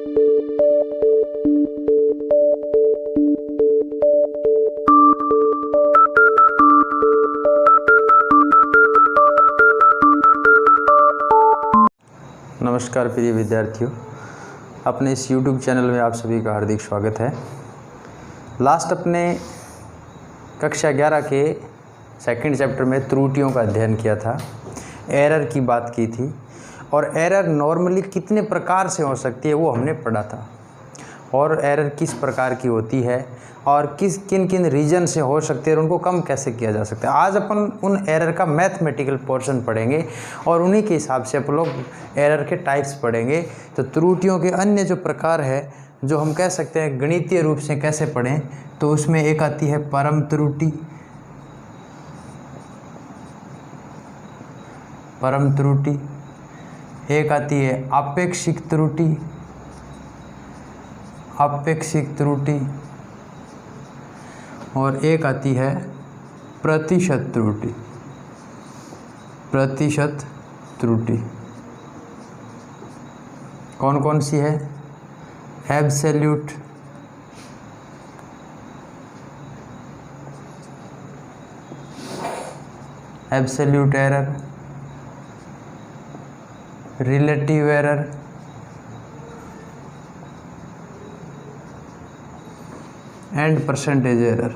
नमस्कार प्रिय विद्यार्थियों, अपने इस YouTube चैनल में आप सभी का हार्दिक स्वागत है। लास्ट अपने कक्षा 11 के सेकंड चैप्टर में त्रुटियों का अध्ययन किया था, एरर की बात की थी और एरर नॉर्मली कितने प्रकार से हो सकती है वो हमने पढ़ा था, और एरर किस प्रकार की होती है और किन किन रीजन से हो सकते हैं और उनको कम कैसे किया जा सकता है। आज अपन उन एरर का मैथमेटिकल पोर्शन पढ़ेंगे और उन्हीं के हिसाब से अपन लोग एरर के टाइप्स पढ़ेंगे। तो त्रुटियों के अन्य जो प्रकार है जो हम कह सकते हैं गणितीय रूप से कैसे पढ़ें, तो उसमें एक आती है परम त्रुटि, परम त्रुटि, एक आती है आपेक्षिक त्रुटि, आपेक्षिक त्रुटि, और एक आती है प्रतिशत त्रुटि, प्रतिशत त्रुटि। कौन कौन सी है? Absolute, absolute error, relative error, and percentage error.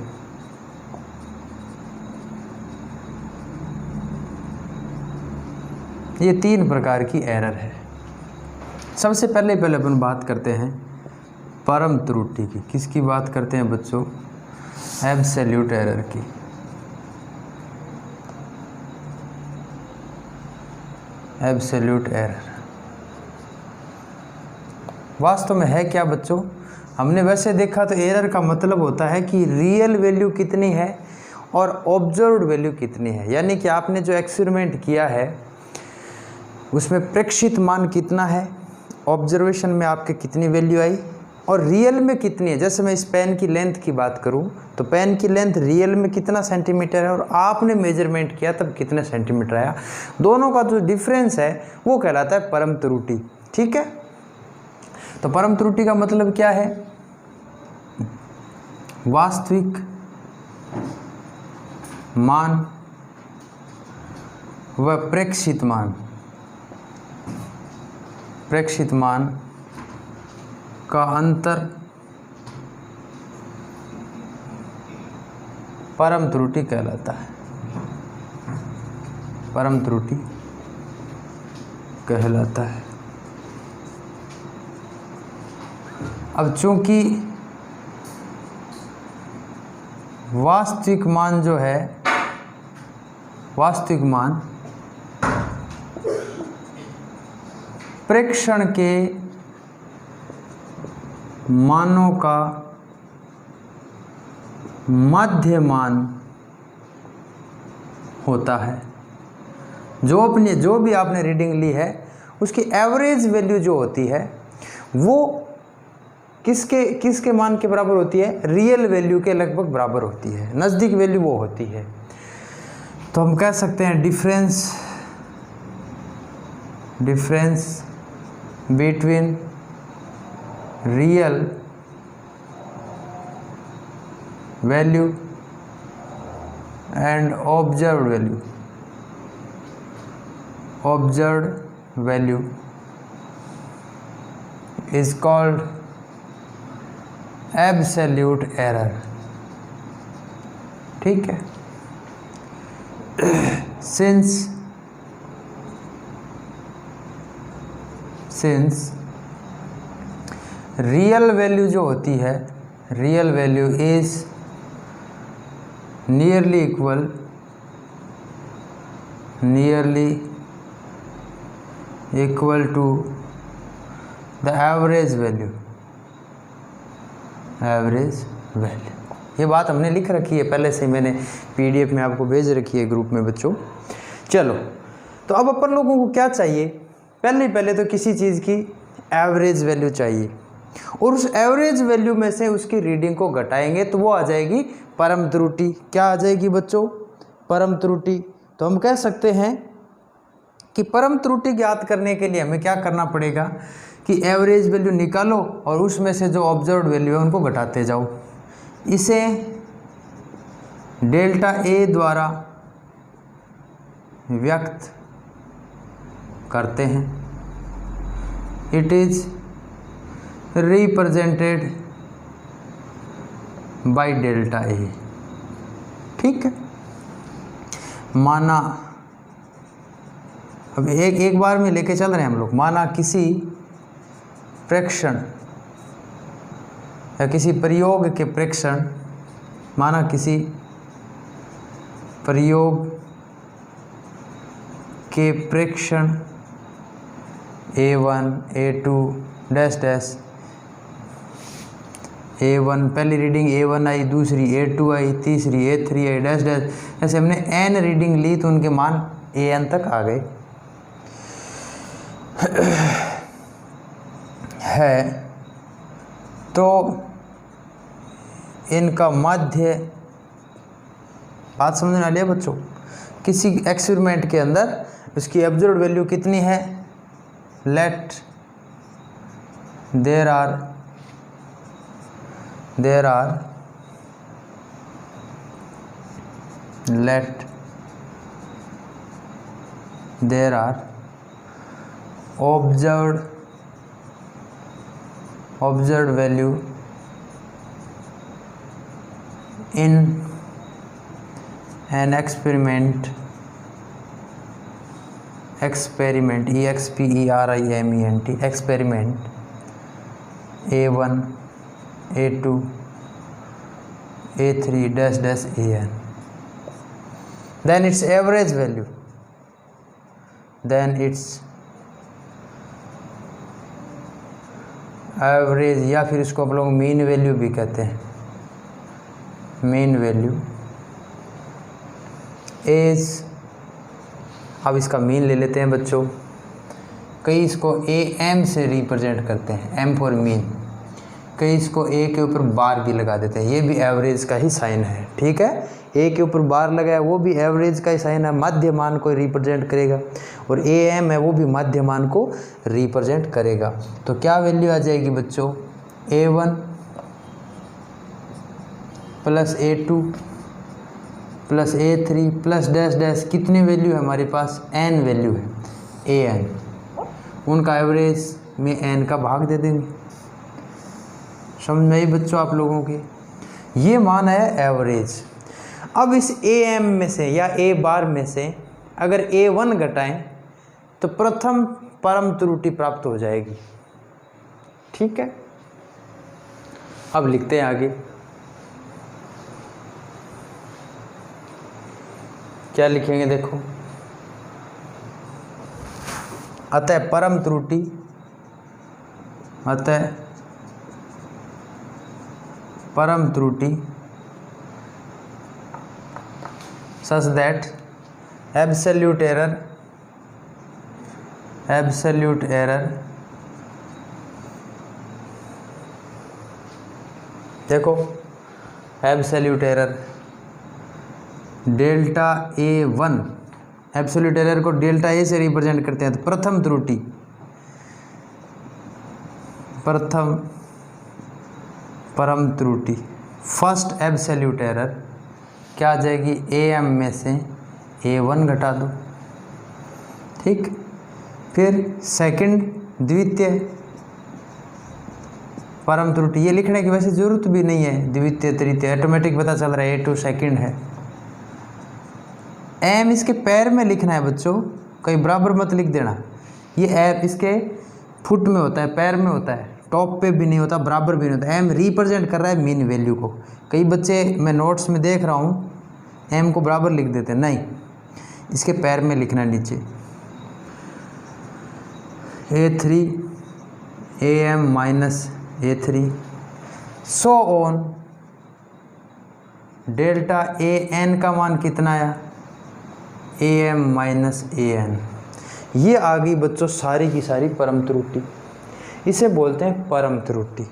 ये तीन प्रकार की एरर है। सबसे पहले अपन बात करते हैं परम त्रुटि की। किसकी बात करते हैं बच्चों? एब्सोल्यूट एरर की। एब्सोल्यूट एरर वास्तव में है क्या बच्चों? हमने वैसे देखा तो एरर का मतलब होता है कि रियल वैल्यू कितनी है और ऑब्जर्व्ड वैल्यू कितनी है। यानी कि आपने जो एक्सपेरिमेंट किया है उसमें प्रेक्षित मान कितना है, ऑब्जर्वेशन में आपके कितनी वैल्यू आई और रियल में कितनी है। जैसे मैं इस पेन की लेंथ की बात करूं तो पेन की लेंथ रियल में कितना सेंटीमीटर है और आपने मेजरमेंट किया तब कितने सेंटीमीटर आया। दोनों का जो डिफरेंस है वो कहलाता है परम त्रुटि। ठीक है, तो परम त्रुटि का मतलब क्या है? वास्तविक मान व प्रेक्षित मान, प्रेक्षित मान का अंतर परम त्रुटि कहलाता है, परम त्रुटि कहलाता है। अब चूंकि वास्तविक मान जो है, वास्तविक मान प्रेक्षण के मानों का मध्य मान होता है। जो भी आपने रीडिंग ली है उसकी एवरेज वैल्यू जो होती है वो किसके मान के बराबर होती है? रियल वैल्यू के लगभग बराबर होती है, नज़दीक वैल्यू वो होती है। तो हम कह सकते हैं difference between real value and observed value is called absolute error. ठीक है, सिंस रियल वैल्यू जो होती है, real value is nearly equal to the average value. ये बात हमने लिख रखी है पहले से, मैंने PDF में आपको भेज रखी है ग्रुप में बच्चों। चलो, तो अब अपन लोगों को क्या चाहिए? पहले तो किसी चीज़ की एवरेज वैल्यू चाहिए और उस एवरेज वैल्यू में से उसकी रीडिंग को घटाएंगे तो वो आ जाएगी परम त्रुटि। क्या आ जाएगी बच्चों? परम त्रुटि। तो हम कह सकते हैं कि परम त्रुटि ज्ञात करने के लिए हमें क्या करना पड़ेगा कि एवरेज वैल्यू निकालो और उसमें से जो ऑब्जर्व्ड वैल्यू है उनको घटाते जाओ। इसे डेल्टा ए द्वारा व्यक्त करते हैं। It is represented by delta a. ठीक है, माना अब एक बार में लेके चल रहे हैं हम लोग। माना किसी प्रेक्षण या किसी प्रयोग के प्रेक्षण, माना किसी प्रयोग के प्रेक्षण A1 A2 dash dash A1 पहली रीडिंग A1 आई, दूसरी A2 आई, तीसरी A3 आई डैश डैश, ऐसे हमने n रीडिंग ली तो उनके मान an तक आ गए है। तो इनका माध्य, बात समझने वाली है बच्चों, किसी एक्सपेरिमेंट के अंदर उसकी ऑब्जर्व्ड वैल्यू कितनी है, let there are observed value in an experiment experiment A1 A2 A3 dash dash an, then its average value, then its average, या फिर इसको आप लोग मीन वैल्यू भी कहते हैं, मीन वैल्यू इज, अब इसका मीन ले लेते हैं बच्चों। कई इसको AM से रिप्रेजेंट करते हैं, M फॉर मीन, कई इसको A के ऊपर बार भी लगा देते हैं, ये भी एवरेज का ही साइन है। ठीक है, A के ऊपर बार लगाया वो भी एवरेज का ही साइन है, मध्य मान को रिप्रेजेंट करेगा, और AM है वो भी मध्य मान को रिप्रेजेंट करेगा। तो क्या वैल्यू आ जाएगी बच्चों, A1 plus A2 plus A3 plus dash dash, कितनी वैल्यू है हमारे पास, n वैल्यू है, an, उनका एवरेज में n का भाग दे देंगे। समझ में आई बच्चों आप लोगों की, ये मान है एवरेज। अब इस AM में से या A बार में से अगर A1 घटाएं तो प्रथम परम त्रुटि प्राप्त हो जाएगी। ठीक है, अब लिखते हैं आगे, क्या लिखेंगे देखो, अतः परम त्रुटि, अतः परम त्रुटि such that absolute error देखो, absolute error delta A1, absolute error को डेल्टा A से रिप्रेजेंट करते हैं। तो प्रथम त्रुटि, प्रथम परम त्रुटि, फर्स्ट एब्सोल्यूट एरर क्या आ जाएगी, AM में से A1 घटा दो। ठीक, फिर सेकंड, द्वितीय परम त्रुटि, ये लिखने की वैसे ज़रूरत भी नहीं है, द्वितीय तृतीय ऑटोमेटिक पता चल रहा है, A2 सेकंड है। M इसके पैर में लिखना है बच्चों, कहीं बराबर मत लिख देना, ये M इसके फुट में होता है, पैर में होता है, टॉप पे भी नहीं होता, बराबर भी नहीं होता। M रिप्रेजेंट कर रहा है मीन वैल्यू को। कई बच्चे मैं नोट्स में देख रहा हूँ M को बराबर लिख देते हैं, नहीं, इसके पैर में लिखना नीचे, A3 AM minus A3 so on, delta AN का मान कितना आया, AM माइनस AN। ये आ गई बच्चों सारी की सारी परम त्रुटि, इसे बोलते हैं परम त्रुटि।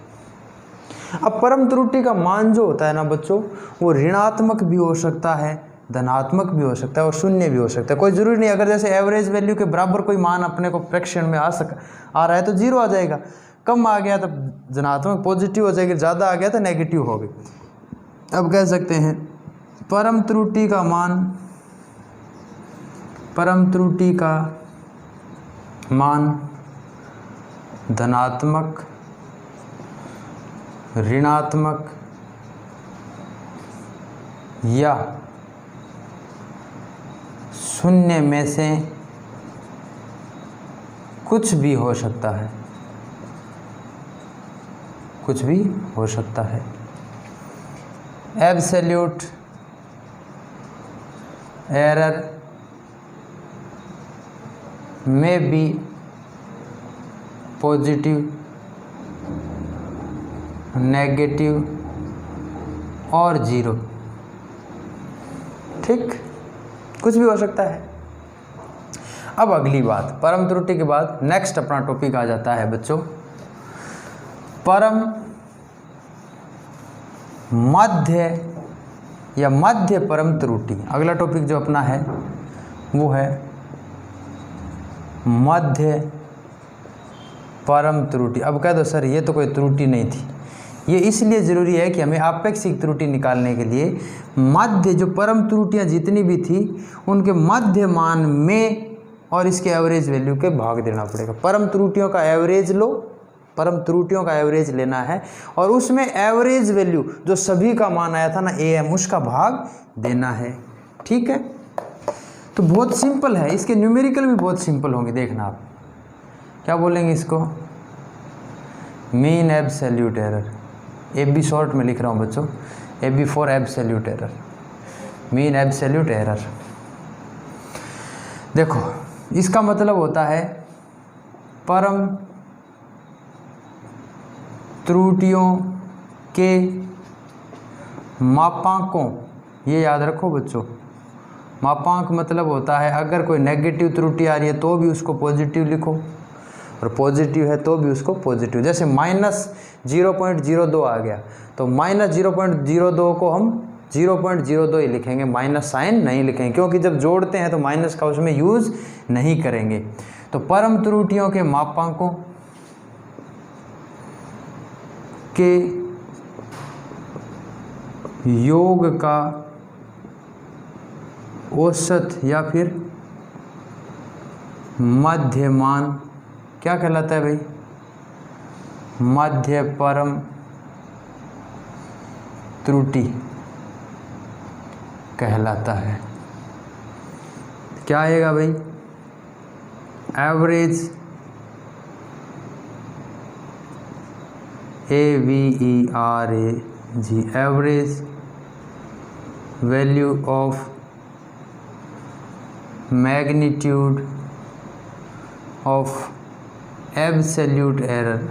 अब परम त्रुटि का मान जो होता है ना बच्चों, वो ऋणात्मक भी हो सकता है, धनात्मक भी हो सकता है और शून्य भी हो सकता है। कोई ज़रूरी नहीं, अगर जैसे एवरेज वैल्यू के बराबर कोई मान अपने को फ्रैक्शन में आ रहा है तो जीरो आ जाएगा, कम आ गया तो धनात्मक पॉजिटिव हो जाएगी, ज़्यादा आ गया तो नेगेटिव हो गई। अब कह सकते हैं परम त्रुटि का मान धनात्मक, ऋणात्मक या शून्य में से कुछ भी हो सकता है, कुछ भी हो सकता है। एब्सोल्यूट एरर में बी पॉजिटिव, नेगेटिव और जीरो, ठीक, कुछ भी हो सकता है। अब अगली बात, परम त्रुटि के बाद नेक्स्ट अपना टॉपिक आ जाता है बच्चों परम मध्य या मध्य परम त्रुटि। अगला टॉपिक जो अपना है वो है मध्य परम त्रुटि। अब कह दो सर ये तो कोई त्रुटि नहीं थी, ये इसलिए ज़रूरी है कि हमें आपेक्षिक त्रुटि निकालने के लिए मध्य, जो परम त्रुटियाँ जितनी भी थी उनके मध्य मान में और इसके एवरेज वैल्यू के भाग देना पड़ेगा। परम त्रुटियों का एवरेज लो, परम त्रुटियों का एवरेज लेना है और उसमें एवरेज वैल्यू जो सभी का मान आया था ना AM, उसका भाग देना है, ठीक है। तो बहुत सिंपल है, इसके न्यूमेरिकल भी बहुत सिंपल होंगे। देखना आप क्या बोलेंगे इसको, mean absolute error, AB short में लिख रहा हूँ बच्चों, AB for absolute error, mean absolute error. देखो इसका मतलब होता है परम त्रुटियों के मापांकों, ये याद रखो बच्चों, मापांक मतलब होता है अगर कोई नेगेटिव त्रुटि आ रही है तो भी उसको पॉजिटिव लिखो और पॉजिटिव है तो भी उसको पॉजिटिव। जैसे -0.02 आ गया तो -0.02 को हम 0.02 ही लिखेंगे, माइनस साइन नहीं लिखेंगे, क्योंकि जब जोड़ते हैं तो माइनस का उसमें यूज़ नहीं करेंगे। तो परम त्रुटियों के मापांकों के योग का औसत या फिर मध्यमान क्या कहलाता है भाई, मध्य परम त्रुटि कहलाता है। क्या आएगा भाई, average AVERAG, average value of magnitude of absolute error.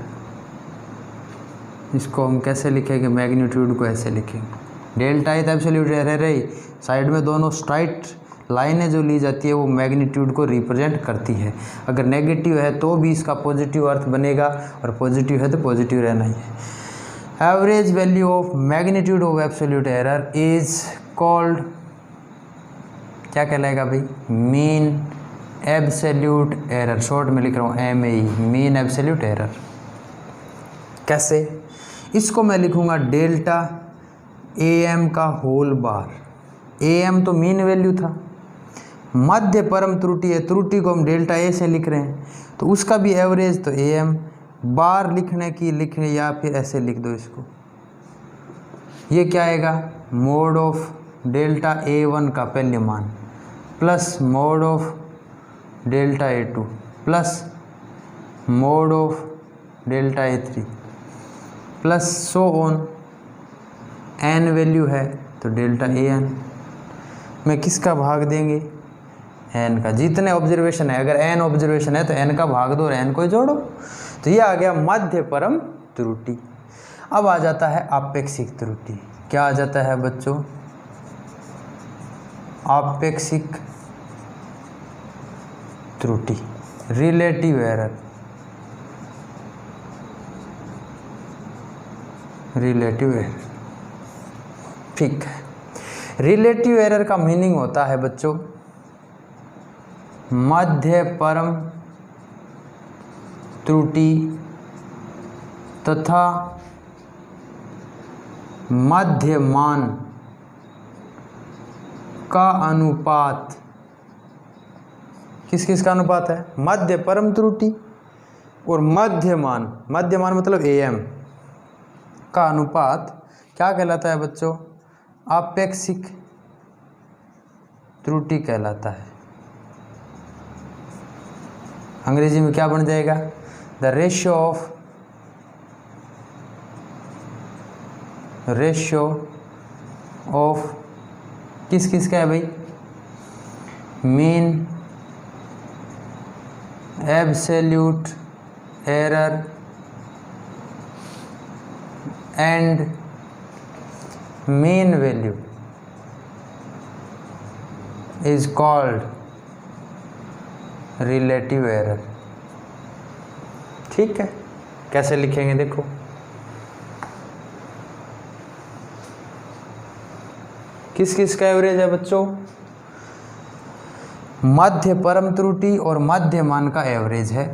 इसको हम कैसे लिखेंगे, मैग्नीट्यूड को ऐसे लिखेंगे, डेल्टा है तो एब्सोल्यूट एरर है, साइड में दोनों स्ट्राइट लाइनें जो ली जाती है वो मैग्नीट्यूड को रिप्रेजेंट करती है। अगर नेगेटिव है तो भी इसका पॉजिटिव अर्थ बनेगा और पॉजिटिव है तो पॉजिटिव रहना ही है। Average value of magnitude of absolute error is called, क्या कहलाएगा भाई, मीन एब्सोल्यूट एरर, शॉर्ट में लिख रहा हूँ MAE, मीन एब्सोल्यूट एरर। कैसे, इसको मैं लिखूँगा डेल्टा AM का होल बार, AM तो मीन वैल्यू था, मध्य परम त्रुटि है, त्रुटि को हम डेल्टा A से लिख रहे हैं तो उसका भी एवरेज तो AM, बार लिखने या फिर ऐसे लिख दो इसको, ये क्या आएगा, मोड ऑफ डेल्टा A1 का पहले मान plus mode of delta A2 plus mode of delta A3 plus so on, n value है तो डेल्टा AN में किसका भाग देंगे, n का। जितने ऑब्जर्वेशन है, अगर n ऑब्जर्वेशन है तो n का भाग दो और n को जोड़ो, तो ये आ गया मध्य परम त्रुटि। अब आ जाता है आपेक्षिक त्रुटि। क्या आ जाता है बच्चों, आपेक्षिक त्रुटि, रिलेटिव एरर, रिलेटिव एरर, ठीक है। रिलेटिव एरर का मीनिंग होता है बच्चों मध्य परम त्रुटि तथा मध्य मान का अनुपात। किस किस का अनुपात है? मध्य परम त्रुटि और मध्यमान, मध्यमान मतलब AM का अनुपात क्या कहलाता है बच्चों? आपेक्षिक त्रुटि कहलाता है। अंग्रेजी में क्या बन जाएगा? द रेशियो ऑफ किस किस का है भाई? Mean absolute error and mean value is called relative error. ठीक है, कैसे लिखेंगे देखो। किस किस का एवरेज है बच्चों? मध्य परम त्रुटि और मध्य मान का एवरेज है।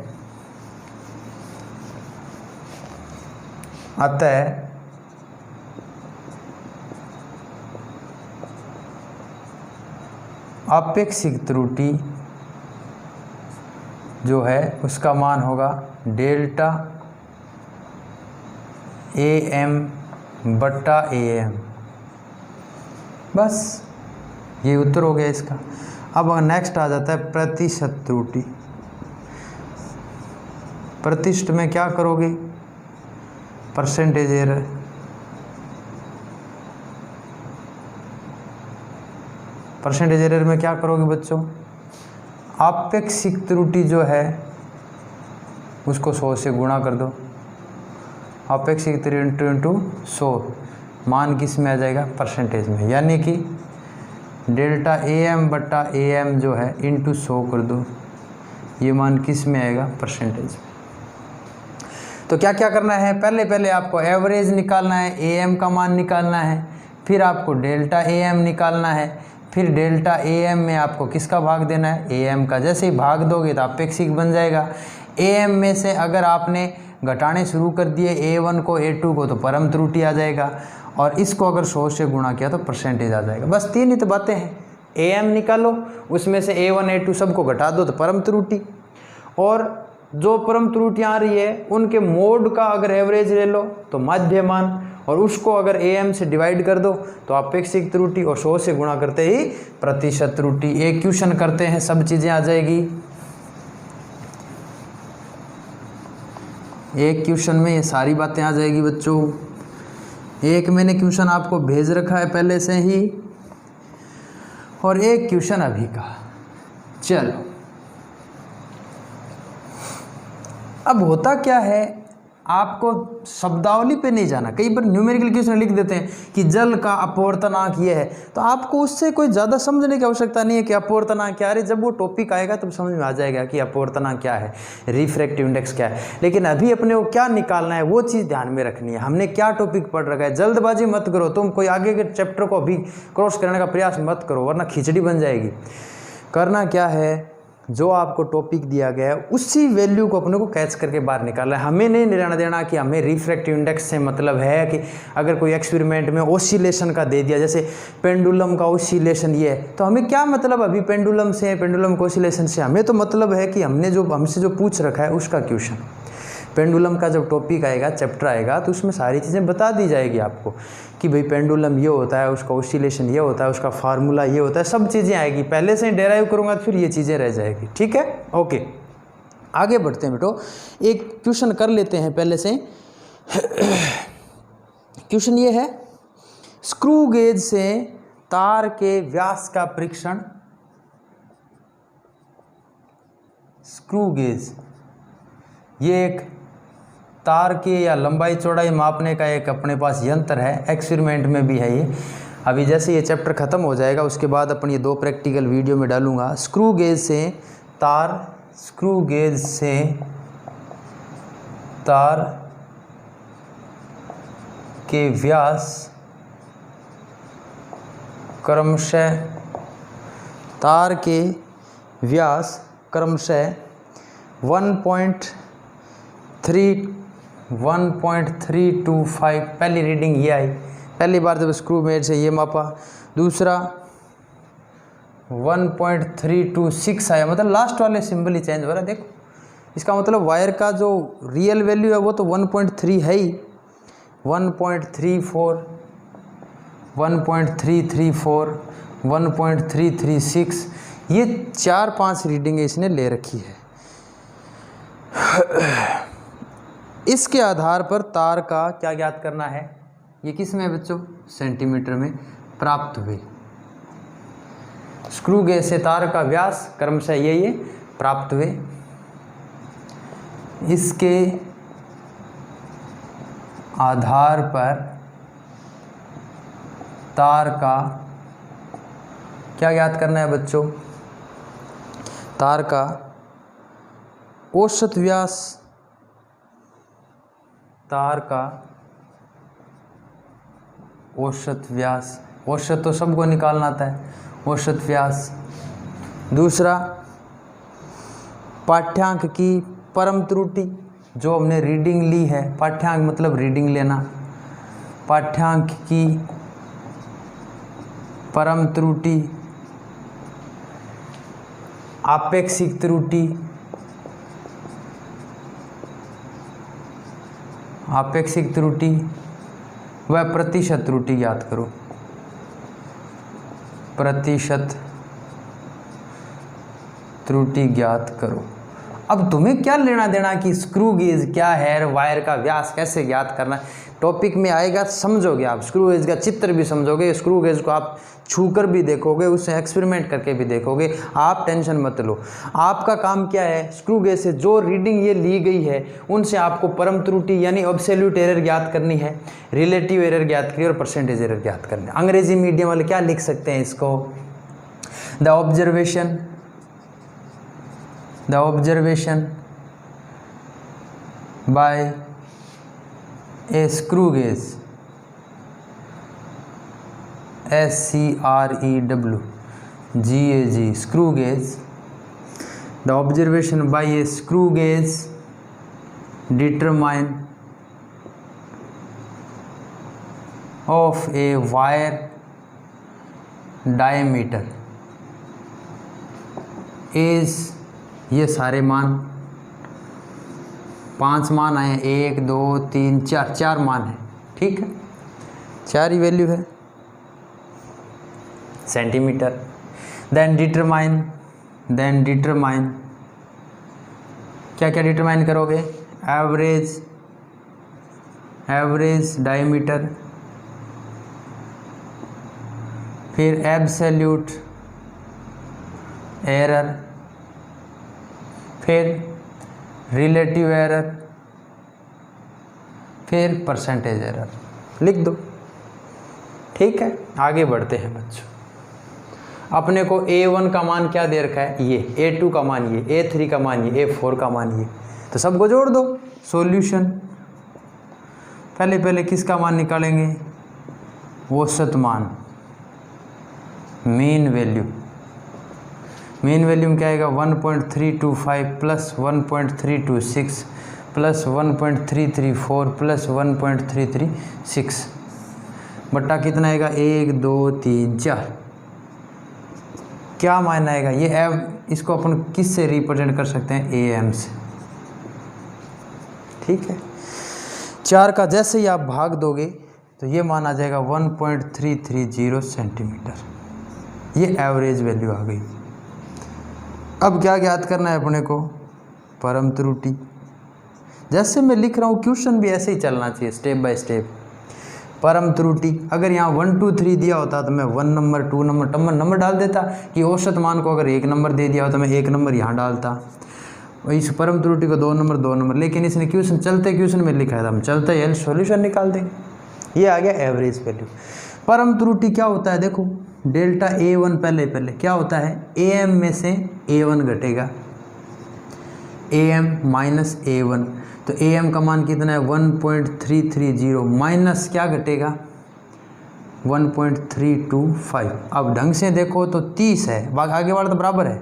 अतः आपेक्षिक त्रुटि जो है उसका मान होगा डेल्टा AM बट्टा AM। बस ये उत्तर हो गया इसका। अब नेक्स्ट आ जाता है प्रतिशत त्रुटि। प्रतिशत में क्या करोगे? Percentage error. परसेंटेज एरर में क्या करोगे बच्चों? आपेक्षिक त्रुटि जो है उसको 100 से गुणा कर दो। आपेक्षिक त्रुटि इंटू 100 मान किस में आ जाएगा? परसेंटेज में। यानी कि डेल्टा AM बट्टा AM जो है इंटू 100 कर दो, ये मान किस में आएगा? परसेंटेज में। तो क्या क्या करना है? पहले आपको एवरेज निकालना है, AM का मान निकालना है, फिर आपको डेल्टा AM निकालना है, फिर डेल्टा AM में आपको किसका भाग देना है? AM का। जैसे ही भाग दोगे तो आपेक्षिक बन जाएगा। AM में से अगर आपने घटाने शुरू कर दिए A1 को A2 को तो परम त्रुटि आ जाएगा, और इसको अगर 100 से गुणा किया तो परसेंटेज आ जाएगा। बस 3 ही तो बातें हैं। AM निकालो, उसमें से A1 A2 सबको घटा दो तो परम त्रुटि, और जो परम त्रुटियाँ आ रही है उनके मोड का अगर एवरेज ले लो तो मध्यमान, और उसको अगर AM से डिवाइड कर दो तो आपेक्षिक त्रुटि, और 100 से गुणा करते ही प्रतिशत त्रुटि। एक क्वेश्चन करते हैं, सब चीज़ें आ जाएगी। एक क्वेश्चन में ये सारी बातें आ जाएगी बच्चों। एक मैंने क्वेश्चन आपको भेज रखा है पहले से ही, और एक क्वेश्चन अभी का। चलो, अब होता क्या है, आपको शब्दावली पे नहीं जाना। कई बार न्यूमेरिकल क्वेश्चन लिख देते हैं कि जल का अपवर्तनांक ये है, तो आपको उससे कोई ज़्यादा समझने की आवश्यकता नहीं है कि अपवर्तनांक क्या है। जब वो टॉपिक आएगा तब समझ में आ जाएगा कि अपवर्तनांक क्या है, रिफ्रैक्टिव इंडेक्स क्या है। लेकिन अभी अपने को क्या निकालना है वो चीज़ ध्यान में रखनी है। हमने क्या टॉपिक पढ़ रखा है, जल्दबाजी मत करो। तुम कोई आगे के चैप्टर को अभी क्रॉस करने का प्रयास मत करो, वरना खिचड़ी बन जाएगी। करना क्या है, जो आपको टॉपिक दिया गया है उसी वैल्यू को अपने को कैच करके बाहर निकालना है। हमें नहीं लेना देना कि हमें रिफ्रैक्टिव इंडेक्स से मतलब है कि अगर कोई एक्सपेरिमेंट में ओसिलेशन का दे दिया, जैसे पेंडुलम का ओसिलेशन ये है, तो हमें क्या मतलब अभी पेंडुलम से, पेंडुलम के ओसिलेशन से? हमें तो मतलब है कि हमसे जो पूछ रखा है उसका क्वेश्चन। पेंडुलम का जब टॉपिक आएगा, चैप्टर आएगा, तो उसमें सारी चीज़ें बता दी जाएगी आपको कि भाई पेंडुलम ये होता है, उसका ओसिलेशन ये होता है, उसका फार्मूला ये होता है, सब चीज़ें आएगी। पहले से ही डेराइव करूँगा तो फिर ये चीज़ें रह जाएगी। ठीक है, ओके, आगे बढ़ते हैं बेटो। एक क्वेश्चन कर लेते हैं पहले से। क्वेश्चन ये है, स्क्रू गेज से तार के व्यास का परीक्षण। स्क्रू गेज ये एक तार की या लंबाई चौड़ाई मापने का एक अपने पास यंत्र है, एक्सपेरिमेंट में भी है ये। अभी जैसे ये चैप्टर ख़त्म हो जाएगा उसके बाद अपन ये 2 प्रैक्टिकल वीडियो में डालूंगा। स्क्रू गेज से तार के व्यास क्रमशः तार के व्यास क्रमशः 1.325 पहली रीडिंग ये आई, पहली बार जब स्क्रू मेड से ये मापा। दूसरा 1.326 आया, मतलब लास्ट वाले सिंबल ही चेंज हो रहा है। देखो इसका मतलब वायर का जो रियल वैल्यू है वो तो 1.3 है ही। 1.34, 1.334, 1.336, ये 4-5 रीडिंग इसने ले रखी है। इसके आधार पर तार का क्या ज्ञात करना है, ये किस में बच्चों, सेंटीमीटर में प्राप्त हुए। स्क्रू गेज से तार का व्यास क्रमशः ये प्राप्त हुए। इसके आधार पर तार का क्या ज्ञात करना है बच्चों, तार का औसत व्यास, तार का औसत व्यास, औसत तो सबको निकालना आता है, औसत व्यास। दूसरा पाठ्यांक की परम त्रुटि, जो हमने रीडिंग ली है, पाठ्यांक मतलब रीडिंग लेना, पाठ्यांक की परम त्रुटि, आपेक्षिक त्रुटि, आपेक्षिक त्रुटि व प्रतिशत त्रुटि याद करो, प्रतिशत त्रुटि ज्ञात करो। अब तुम्हें क्या लेना देना कि स्क्रू गेज क्या है, वायर का व्यास कैसे ज्ञात करना है, टॉपिक में आएगा, समझोगे आप। स्क्रू गेज का चित्र भी समझोगे, स्क्रू गेज को आप छूकर भी देखोगे, उससे एक्सपेरिमेंट करके भी देखोगे। आप टेंशन मत लो, आपका काम क्या है, स्क्रू गेज से जो रीडिंग ये ली गई है उनसे आपको परम त्रुटि यानी एब्सोल्यूट एरर ज्ञात करनी है, रिलेटिव एरर ज्ञात करनी है और परसेंटेज एरर ज्ञात करनी है। अंग्रेजी मीडियम वाले क्या लिख सकते हैं इसको, the observation bye A screw gauge, SCREWGAG, screw gauge. The observation by a screw gauge determine of a wire diameter is, ये सारे मान 5 मान आए, 1 2 3 4, 4 मान है, ठीक है, 4 ही वैल्यू है सेंटीमीटर। देन डिटरमाइन क्या क्या डिटरमाइन करोगे, एवरेज डायमीटर, फिर एब्सोल्यूट एरर, फिर रिलेटिव एरर, फिर परसेंटेज एरर, लिख दो, ठीक है। आगे बढ़ते हैं बच्चों, अपने को A1 का मान क्या दे रखा है, ये, A2 का मान ये, A3 का मान ये, A4 का मान ये, तो सबको जोड़ दो। सॉल्यूशन, पहले किसका मान निकालेंगे, औसत मान, मीन वैल्यू में क्या आएगा, 1.325 प्लस 1.326 प्लस 1.334 प्लस 1.336 बट्टा कितना आएगा, 1 2 3 4, क्या मान आएगा ये इसको अपन किस से रिप्रेजेंट कर सकते हैं, AM से, ठीक है। 4 का जैसे ही आप भाग दोगे तो ये मान आ जाएगा 1.330 सेंटीमीटर, ये एवरेज वैल्यू आ गई। अब क्या ज्ञात करना है अपने को, परम त्रुटि। जैसे मैं लिख रहा हूँ क्वेश्चन भी ऐसे ही चलना चाहिए, स्टेप बाय स्टेप। परम त्रुटि, अगर यहाँ 1 2 3 दिया होता तो मैं 1 नंबर 2 नंबर डाल देता, कि औसत मान को अगर 1 नंबर दे दिया हो तो मैं 1 नंबर यहाँ डालता, इस परम त्रुटि को 2 नंबर, लेकिन इसने क्वेश्चन में लिखा था, हम चलते एल सॉल्यूशन निकाल देंगे। ये आ गया एवरेज वैल्यू। परम त्रुटि क्या होता है, देखो डेल्टा A1 पहले क्या होता है, AM में से A1 घटेगा, AM माइनस A1, तो AM का मान कितना है 1.330 माइनस क्या घटेगा 1.325। अब ढंग से देखो तो 30 है, आगे वाला तो बराबर है।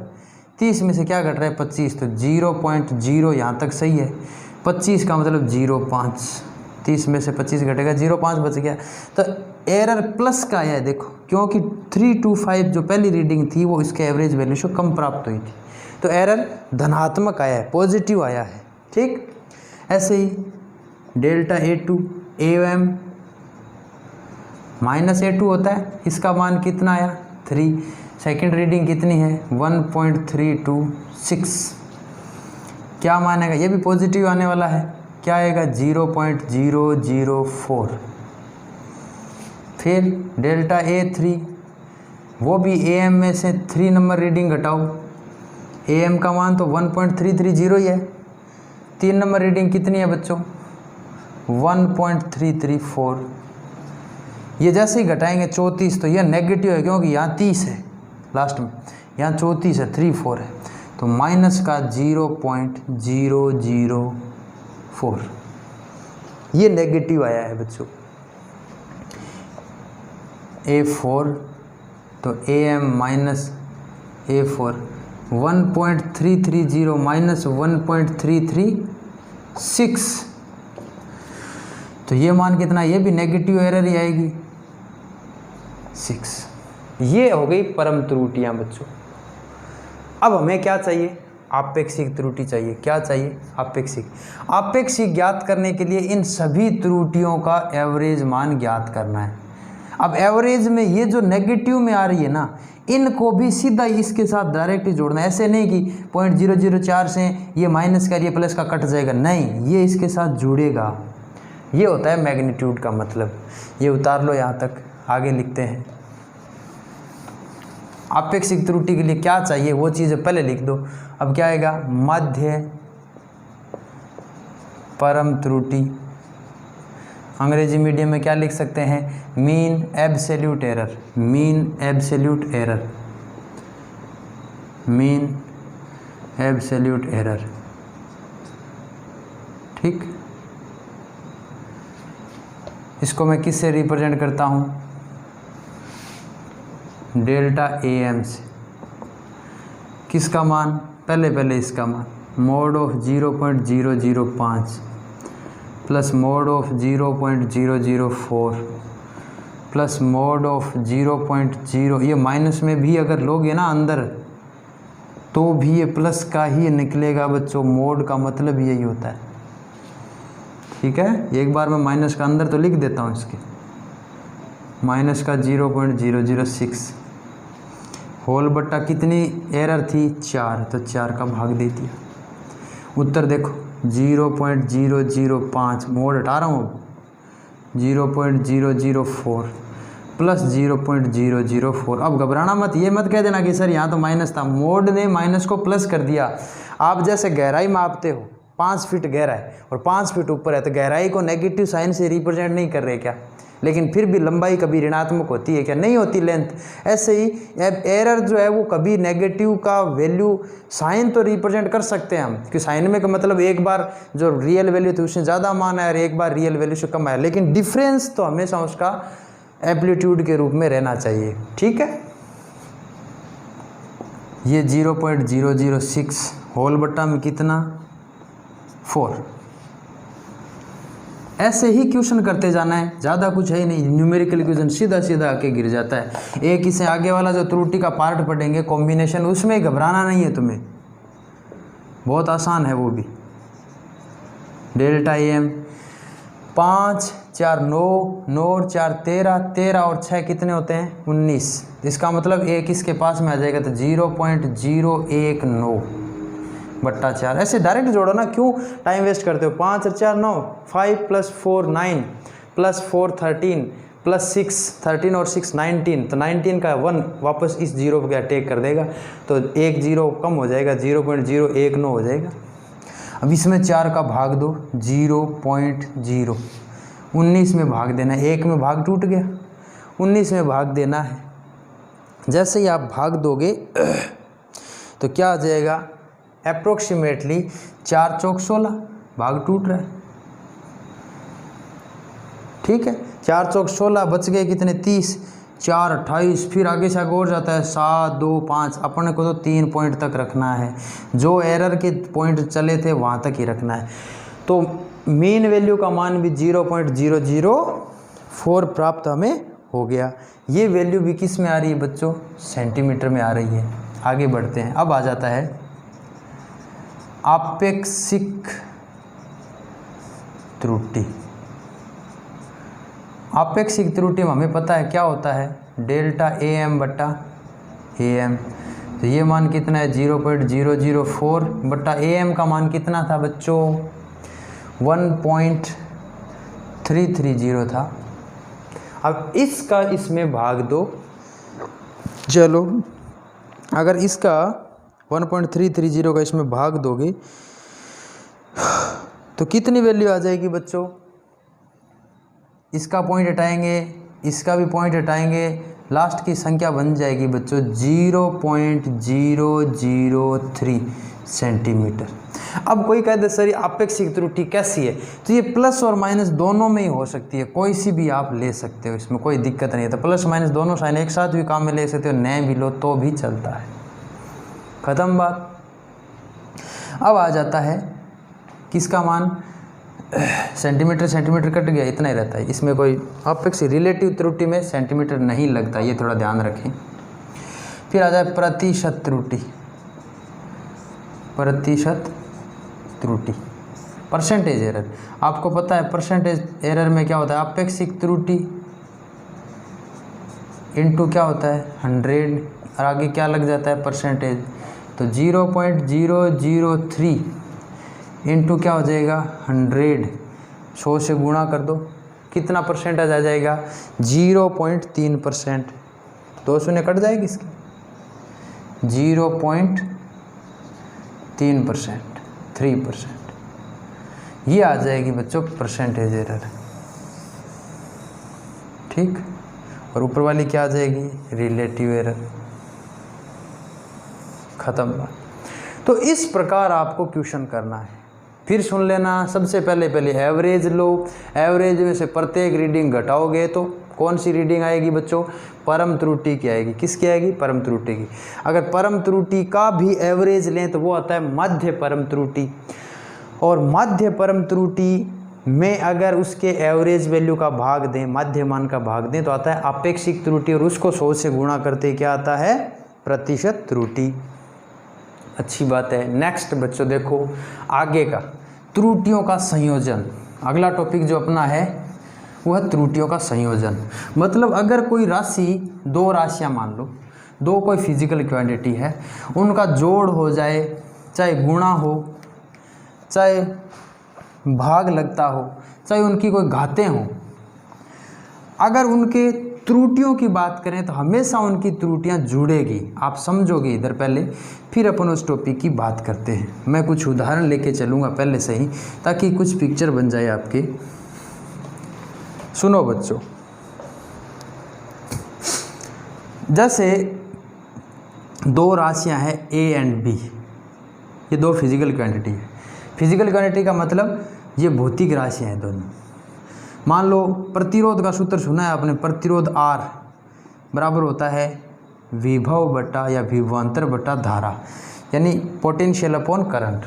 30 में से क्या घट रहा है 25, तो 0.0 यहाँ तक सही है। 25 का मतलब 0.5, 30 में से 25 घटेगा 0.5 बच गया। तो एरर प्लस का आया है देखो, क्योंकि 325 जो पहली रीडिंग थी वो इसके एवरेज वैल्यू से कम प्राप्त हुई थी, तो एरर धनात्मक आया है, पॉजिटिव आया है। ठीक, ऐसे ही डेल्टा A2 AM -A2 होता है, इसका मान कितना आया 3। सेकेंड रीडिंग कितनी है 1.326। क्या मानेगा, ये भी पॉजिटिव आने वाला है, क्या आएगा 0.004। फिर डेल्टा A3 वो भी AM में से 3 नंबर रीडिंग घटाओ, AM का मान तो 1.330 ही है। 3 नंबर रीडिंग कितनी है बच्चों 1.334। ये जैसे ही घटाएंगे 34, तो यह नेगेटिव है क्योंकि यहाँ 30 है लास्ट में, यहाँ 34 है, 34 है, तो माइनस का 0.004, ये नेगेटिव आया है बच्चों। A4 तो AM माइनस A4 1.330 माइनस 1.336, तो ये मान कितना, ये भी नेगेटिव एरर ही आएगी 6। ये हो गई परम त्रुटियां बच्चों। अब हमें क्या चाहिए, आपेक्षिक त्रुटि चाहिए। क्या चाहिए, आपेक्षिक। आपेक्षिक ज्ञात करने के लिए इन सभी त्रुटियों का एवरेज मान ज्ञात करना है। अब एवरेज में ये जो नेगेटिव में आ रही है ना, इनको भी सीधा इसके साथ डायरेक्ट जोड़ना है। ऐसे नहीं कि 0.004 से ये माइनस का ये प्लस का कट जाएगा, नहीं, ये इसके साथ जुड़ेगा। ये होता है मैग्नीट्यूड का मतलब। ये उतार लो यहाँ तक, आगे लिखते हैं। आपेक्षिक त्रुटि के लिए क्या चाहिए वो चीज़ें पहले लिख दो। अब क्या आएगा, मध्य परम त्रुटि। अंग्रेजी मीडियम में क्या लिख सकते हैं, mean absolute error. Mean absolute error, mean absolute error. ठीक, इसको मैं किससे रिप्रेजेंट करता हूँ, डेल्टा AM से। किसका मान, पहले इसका मान mode of 0.005 plus mode of 0.004 plus mode of 0.0, ये माइनस में भी अगर लोगे ना अंदर तो भी ये प्लस का ही निकलेगा बच्चों। मोड का मतलब यही होता है। ठीक है, एक बार मैं माइनस का अंदर तो लिख देता हूँ इसके, माइनस का 0.006 होल बट्टा कितनी एरर थी 4, तो 4 का भाग दे दिया। उत्तर देखो 0.005, मोड हटा रहा हूँ, 0.004 प्लस 0.004। अब घबराना मत, ये मत कह देना कि सर यहाँ तो माइनस था, मोड ने माइनस को प्लस कर दिया। आप जैसे गहराई मापते हो, 5 फीट गहरा है और 5 फीट ऊपर है, तो गहराई को नेगेटिव साइन से रिप्रेजेंट नहीं कर रहे क्या, लेकिन फिर भी लंबाई कभी ऋणात्मक होती है क्या, नहीं होती लेंथ। ऐसे ही एरर जो है वो कभी नेगेटिव का वैल्यू साइन तो रिप्रेजेंट कर सकते हैं हम, कि साइन में का मतलब एक बार जो रियल वैल्यू थी उससे ज़्यादा मान आया और एक बार रियल वैल्यू से कम आया, लेकिन डिफरेंस तो हमेशा उसका एम्पलीट्यूड के रूप में रहना चाहिए। ठीक है, ये 0.006 होल बट्टा में कितना 4। ऐसे ही क्वेश्चन करते जाना है, ज़्यादा कुछ है ही नहीं। न्यूमेरिकल क्वेश्चन सीधा सीधा आके गिर जाता है। एक इसे आगे वाला जो त्रुटि का पार्ट पढ़ेंगे कॉम्बिनेशन, उसमें घबराना नहीं है तुम्हें, बहुत आसान है वो भी। डेल्टा AM 5 4 9 9 और 4 13 13 और 6 कितने होते हैं 19। इसका मतलब एक इसके पास में आ जाएगा, तो 0.019 बट्टा 4। ऐसे डायरेक्ट जोड़ो ना, क्यों टाइम वेस्ट करते हो। 5 और 4 9, 5 + 4 9 + 4 13 + 6 13 और 6 19, तो 19 का 1 वापस इस जीरो को क्या टेक कर देगा, तो एक जीरो कम हो जाएगा, 0.019 हो जाएगा। अब इसमें 4 का भाग दो, 0.0 19 में भाग देना है, 1 में भाग टूट गया, 19 में भाग देना है। जैसे ही आप भाग दोगे तो क्या आ जाएगा, अप्रोक्सीमेटली 4 चौक 16, भाग टूट रहा है। ठीक है, 4 चौक 16, बच गए कितने 30, 4 28, फिर आगे से आगे और जाता है 7 2 5। अपन को तो 3 पॉइंट तक रखना है, जो एरर के पॉइंट चले थे वहाँ तक ही रखना है। तो मीन वैल्यू का मान भी 0.004 प्राप्त हमें हो गया। ये वैल्यू भी किस में आ रही है बच्चों, सेंटीमीटर में आ रही है। आगे बढ़ते हैं, अब आ जाता है आपेक्षिक त्रुटि। आपेक्षिक त्रुटि में हमें पता है क्या होता है, डेल्टा AM बट्टा AM। तो ये मान कितना है 0.004 बट्टा AM का मान कितना था बच्चों 1.330 था। अब इसका इसमें भाग दो, चलो अगर इसका 1.330 का इसमें भाग दोगे तो कितनी वैल्यू आ जाएगी बच्चों, इसका पॉइंट हटाएंगे, इसका भी पॉइंट हटाएंगे, लास्ट की संख्या बन जाएगी बच्चों 0.003 सेंटीमीटर। अब कोई कहते सर आपेक्षिक त्रुटि कैसी है, तो ये प्लस और माइनस दोनों में ही हो सकती है, कोई सी भी आप ले सकते हो, इसमें कोई दिक्कत नहीं है। तो प्लस माइनस दोनों साइन एक साथ भी काम में ले सकते हो, नए भी लो तो भी चलता है, खत्म बात। अब आ जाता है किसका मान, सेंटीमीटर सेंटीमीटर कट गया, इतना ही रहता है, इसमें कोई आपेक्षिक रिलेटिव त्रुटि में सेंटीमीटर नहीं लगता, ये थोड़ा ध्यान रखें। फिर आ जाए प्रतिशत त्रुटि, प्रतिशत त्रुटि, परसेंटेज एरर। आपको पता है परसेंटेज एरर में क्या होता है, आपेक्षिक त्रुटि इनटू क्या होता है 100 और आगे क्या लग जाता है परसेंटेज, तो 0.003 इनटू क्या हो जाएगा 100, 100 से गुणा कर दो, कितना परसेंटेज आ जाएगा 0.3%। 2 शून्य कट जाएगी इसकी, 0.3%, 3%, ये आ जाएगी बच्चों परसेंटेज एरर, ठीक। और ऊपर वाली क्या आ जाएगी, रिलेटिव एरर, खत्म बात। तो इस प्रकार आपको क्वेश्चन करना है। फिर सुन लेना, सबसे पहले एवरेज लो, एवरेज में से प्रत्येक रीडिंग घटाओगे तो कौन सी रीडिंग आएगी बच्चों, परम त्रुटि की आएगी। किसकी आएगी, परम त्रुटि की। अगर परम त्रुटि का भी एवरेज लें तो वो आता है मध्य परम त्रुटि, और मध्य परम त्रुटि में अगर उसके एवरेज वैल्यू का भाग दें, मध्य मान का भाग दें, तो आता है आपेक्षिक त्रुटि, और उसको 100 से गुणा करते क्या आता है, प्रतिशत त्रुटि। अच्छी बात है। नेक्स्ट बच्चों देखो आगे का, त्रुटियों का संयोजन। अगला टॉपिक जो अपना है वह है त्रुटियों का संयोजन। मतलब अगर कोई राशि, दो राशियां मान लो, दो कोई फिजिकल क्वांटिटी है, उनका जोड़ हो जाए, चाहे गुणा हो, चाहे भाग लगता हो, चाहे उनकी कोई घातें हों, अगर उनके त्रुटियों की बात करें तो हमेशा उनकी त्रुटियां जुड़ेगी। आप समझोगे इधर पहले, फिर अपन उस टॉपिक की बात करते हैं। मैं कुछ उदाहरण लेके चलूँगा पहले से ही, ताकि कुछ पिक्चर बन जाए आपके। सुनो बच्चों, जैसे दो राशियां हैं A एंड B, ये दो फिजिकल क्वांटिटी है। फिजिकल क्वांटिटी का मतलब ये भौतिक राशियां हैं दोनों। मान लो प्रतिरोध का सूत्र सुना है आपने, प्रतिरोध R बराबर होता है विभव बटा या विभवांतर बटा धारा, यानी पोटेंशियल अपॉन करंट।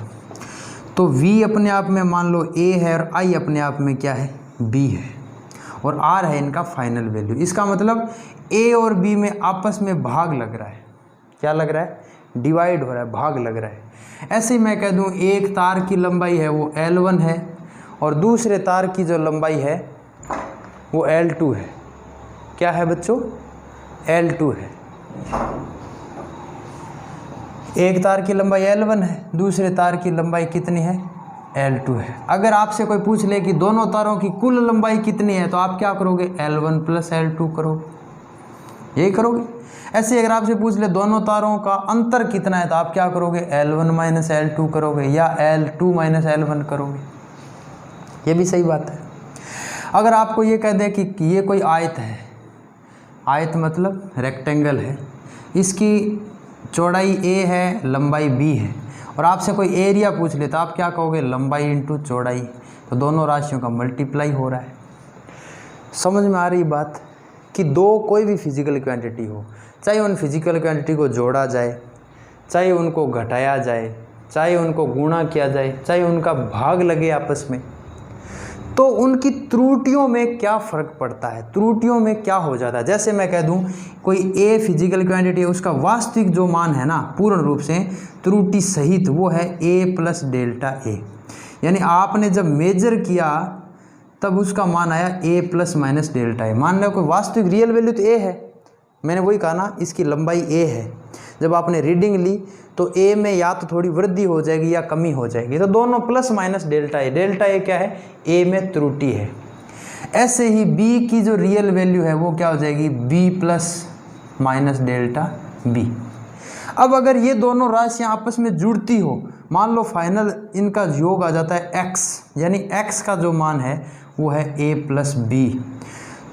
तो V अपने आप में मान लो A है और I अपने आप में क्या है, B है, और R है इनका फाइनल वैल्यू। इसका मतलब A और B में आपस में भाग लग रहा है। क्या लग रहा है, डिवाइड हो रहा है, भाग लग रहा है। ऐसे ही मैं कह दूं एक तार की लंबाई है वो L1 है, और दूसरे तार की जो लंबाई है वो L2 है। क्या है बच्चों, L2 है। एक तार की लंबाई L1 है, दूसरे तार की लंबाई कितनी है, L2 है। अगर आपसे कोई पूछ ले कि दोनों तारों की कुल लंबाई कितनी है, तो आप क्या करोगे, L1 प्लस L2 करोगे, यही करोगे। ऐसे अगर आपसे पूछ ले दोनों तारों का अंतर कितना है, तो आप क्या करोगे, L1 माइनस L2 करोगे, या L2 माइनस L1 करोगे। ये भी सही बात है। अगर आपको ये कह दे कि ये कोई आयत है, आयत मतलब रेक्टेंगल है, इसकी चौड़ाई A है, लंबाई B है, और आपसे कोई एरिया पूछ ले तो आप क्या कहोगे, लंबाई इंटू चौड़ाई। तो दोनों राशियों का मल्टीप्लाई हो रहा है। समझ में आ रही बात कि दो कोई भी फिजिकल क्वांटिटी हो, चाहे उन फिजिकल क्वांटिटी को जोड़ा जाए, चाहे उनको घटाया जाए, चाहे उनको गुणा किया जाए, चाहे उनका भाग लगे आपस में, तो उनकी त्रुटियों में क्या फ़र्क पड़ता है, त्रुटियों में क्या हो जाता है। जैसे मैं कह दूं कोई ए फिजिकल क्वांटिटी है, उसका वास्तविक जो मान है ना पूर्ण रूप से त्रुटि सहित, वो है ए प्लस डेल्टा ए। यानी आपने जब मेजर किया तब उसका मान आया ए प्लस माइनस डेल्टा ए। मान लो कोई वास्तविक रियल वैल्यू तो ए है, मैंने वही कहा ना इसकी लंबाई ए है। जब आपने रीडिंग ली तो ए में या तो थोड़ी वृद्धि हो जाएगी या कमी हो जाएगी, तो दोनों plus minus delta A. Delta A क्या है, ए में त्रुटि है। ऐसे ही बी की जो रियल वैल्यू है वो क्या हो जाएगी, B plus minus delta B. अब अगर ये दोनों राशियां आपस में जुड़ती हो, मान लो फाइनल इनका योग आ जाता है एक्स, यानी एक्स का जो मान है वो है ए प्लस बी,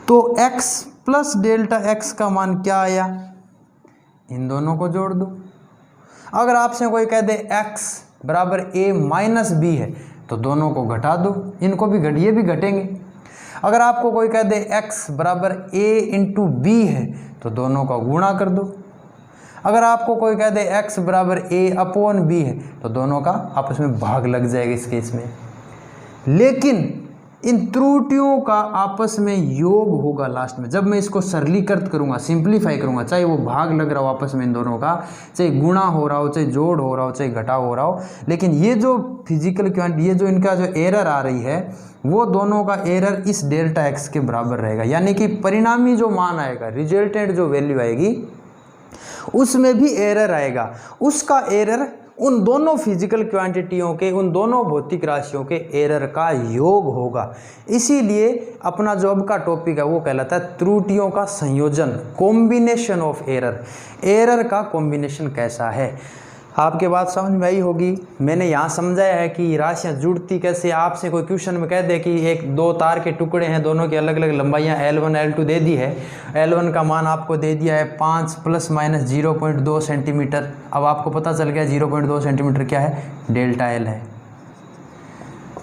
तो एक्स प्लस डेल्टा एक्स का मान क्या आया, इन दोनों को जोड़ दो। अगर आपसे कोई कह दे x बराबर a माइनस बी है तो दोनों को घटा दो, इनको भी ये भी घटेंगे। अगर आपको कोई कह दे x बराबर a इंटू बी है तो दोनों का गुणा कर दो। अगर आपको कोई कह दे x बराबर a अपॉन बी है तो दोनों का आपस में भाग लग जाएगा इस केस में। लेकिन इन त्रुटियों का आपस में योग होगा लास्ट में। जब मैं इसको सरलीकृत करूंगा, सिंप्लीफाई करूंगा, चाहे वो भाग लग रहा हो आपस में इन दोनों का, चाहे गुणा हो रहा हो, चाहे जोड़ हो रहा हो, चाहे घटाव हो रहा हो, लेकिन ये जो फिजिकल क्वांटिटी, ये जो इनका जो एरर आ रही है वो दोनों का एरर इस डेल्टा एक्स के बराबर रहेगा। यानी कि परिणामी जो मान आएगा, रिजल्टेंट जो वैल्यू आएगी उसमें भी एरर आएगा। उसका एरर उन दोनों फिजिकल क्वांटिटियों के, उन दोनों भौतिक राशियों के एरर का योग होगा। इसीलिए अपना जो अब का टॉपिक है वो कहलाता है त्रुटियों का संयोजन, कॉम्बिनेशन ऑफ एरर। एरर का कॉम्बिनेशन कैसा है, आपके बात समझ में आई होगी। मैंने यहाँ समझाया है कि राशियाँ जुड़ती कैसे। आपसे कोई क्वेश्चन में कह दे कि एक दो तार के टुकड़े हैं, दोनों की अलग अलग लंबाइयाँ L1 L2 दे दी है, L1 का मान आपको दे दिया है 5 प्लस माइनस 0.2 सेंटीमीटर। अब आपको पता चल गया 0.2 सेंटीमीटर क्या है, डेल्टा एल है।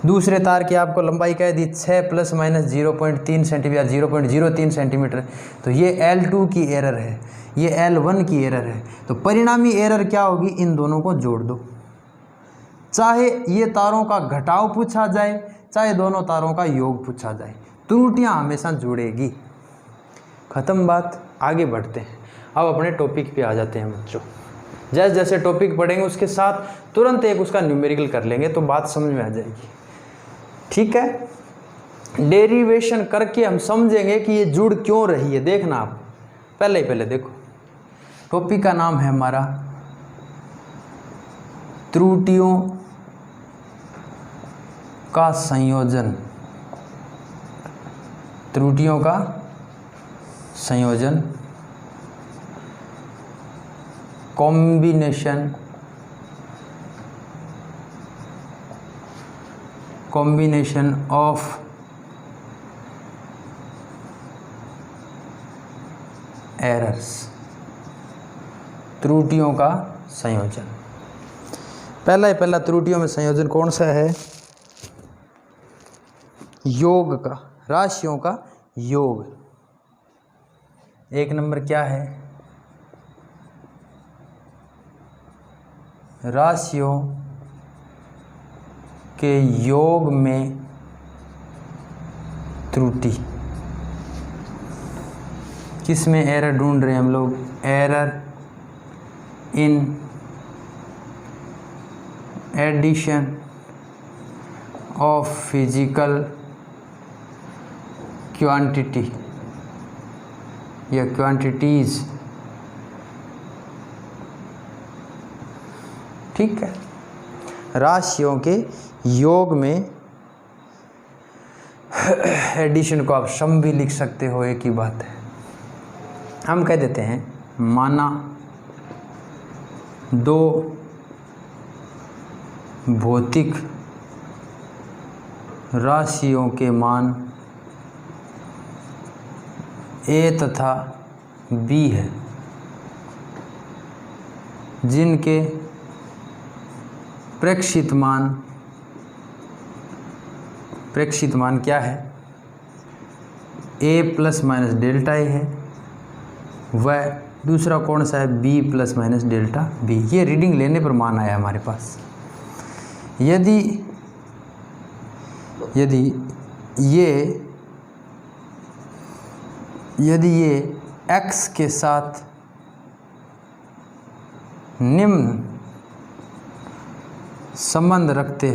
दूसरे तार की आपको लंबाई कह दी 6 प्लस माइनस 0.3 सेंटीमीटर, 0.03 सेंटीमीटर, तो ये L2 की एरर है, ये L1 की एरर है। तो परिणामी एरर क्या होगी, इन दोनों को जोड़ दो। चाहे ये तारों का घटाव पूछा जाए, चाहे दोनों तारों का योग पूछा जाए, त्रुटियां हमेशा जुड़ेगी। खत्म बात, आगे बढ़ते हैं। अब अपने टॉपिक पे आ जाते हैं बच्चों। जैसे जैसे टॉपिक पढ़ेंगे उसके साथ तुरंत एक उसका न्यूमेरिकल कर लेंगे तो बात समझ में आ जाएगी, ठीक है। डेरिवेशन करके हम समझेंगे कि ये जुड़ क्यों रही है। देखना आप पहले देखो, टॉपिक का नाम है हमारा त्रुटियों का संयोजन। त्रुटियों का संयोजन, कॉम्बिनेशन ऑफ एरर्स, त्रुटियों का संयोजन। पहला त्रुटियों में संयोजन कौन सा है, योग का, राशियों का योग। एक नंबर क्या है, राशियों के योग में त्रुटि। किस में एरर ढूंढ रहे हैं हम लोग, error in addition of physical quantity या क्वांटिटीज, ठीक है। राशियों के योग में एडिशन को आप सम भी लिख सकते हो, एक ही बात है। हम कह देते हैं माना दो भौतिक राशियों के मान A तथा B है, जिनके प्रेक्षित मान क्या है, A plus minus delta A है, वह दूसरा कौन सा है, B plus minus delta B. ये रीडिंग लेने पर मान आया हमारे पास। यदि ये x के साथ निम्न संबंध रखते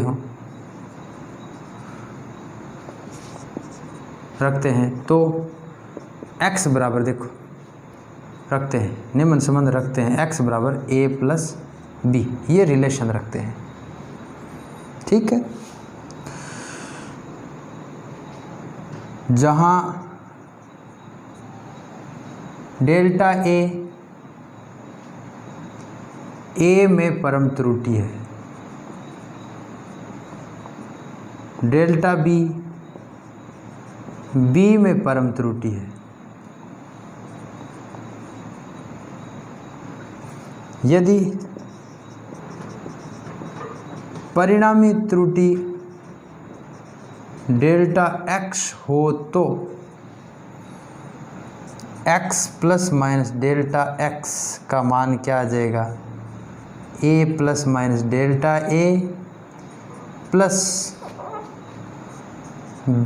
हैं तो x बराबर, देखो रखते हैं, निम्न संबंध रखते हैं, x बराबर a प्लस बी, ये रिलेशन रखते हैं। ठीक है, जहाँ डेल्टा ए में परम त्रुटि है, डेल्टा बी में परम त्रुटि है, यदि परिणामी त्रुटि डेल्टा x हो तो x plus minus delta x का मान क्या आ जाएगा, a plus minus delta a plus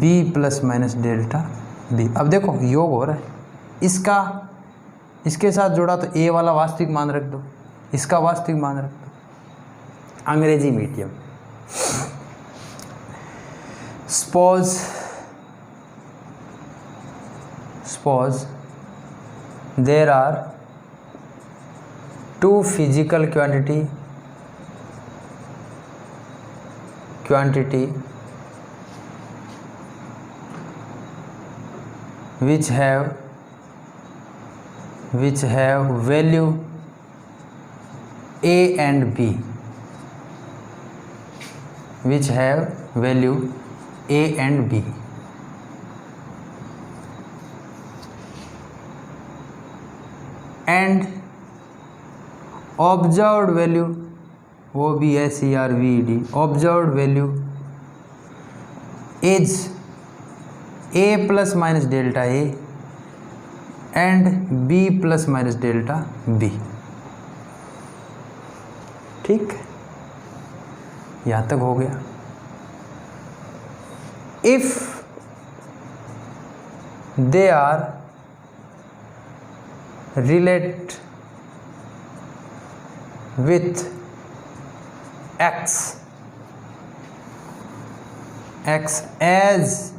b plus minus delta b। अब देखो योग हो रहा है, इसके साथ जोड़ा तो a वाला वास्तविक मान रख दो, इसका वास्तविक मान रख दो। अंग्रेजी medium. Suppose there are two physical quantity which have value a and b, which have value a and b, and observed value OBSERVED, observed value is a plus minus delta a and b plus minus delta b। ठीक, यहाँ तक हो गया। If they are relate with x as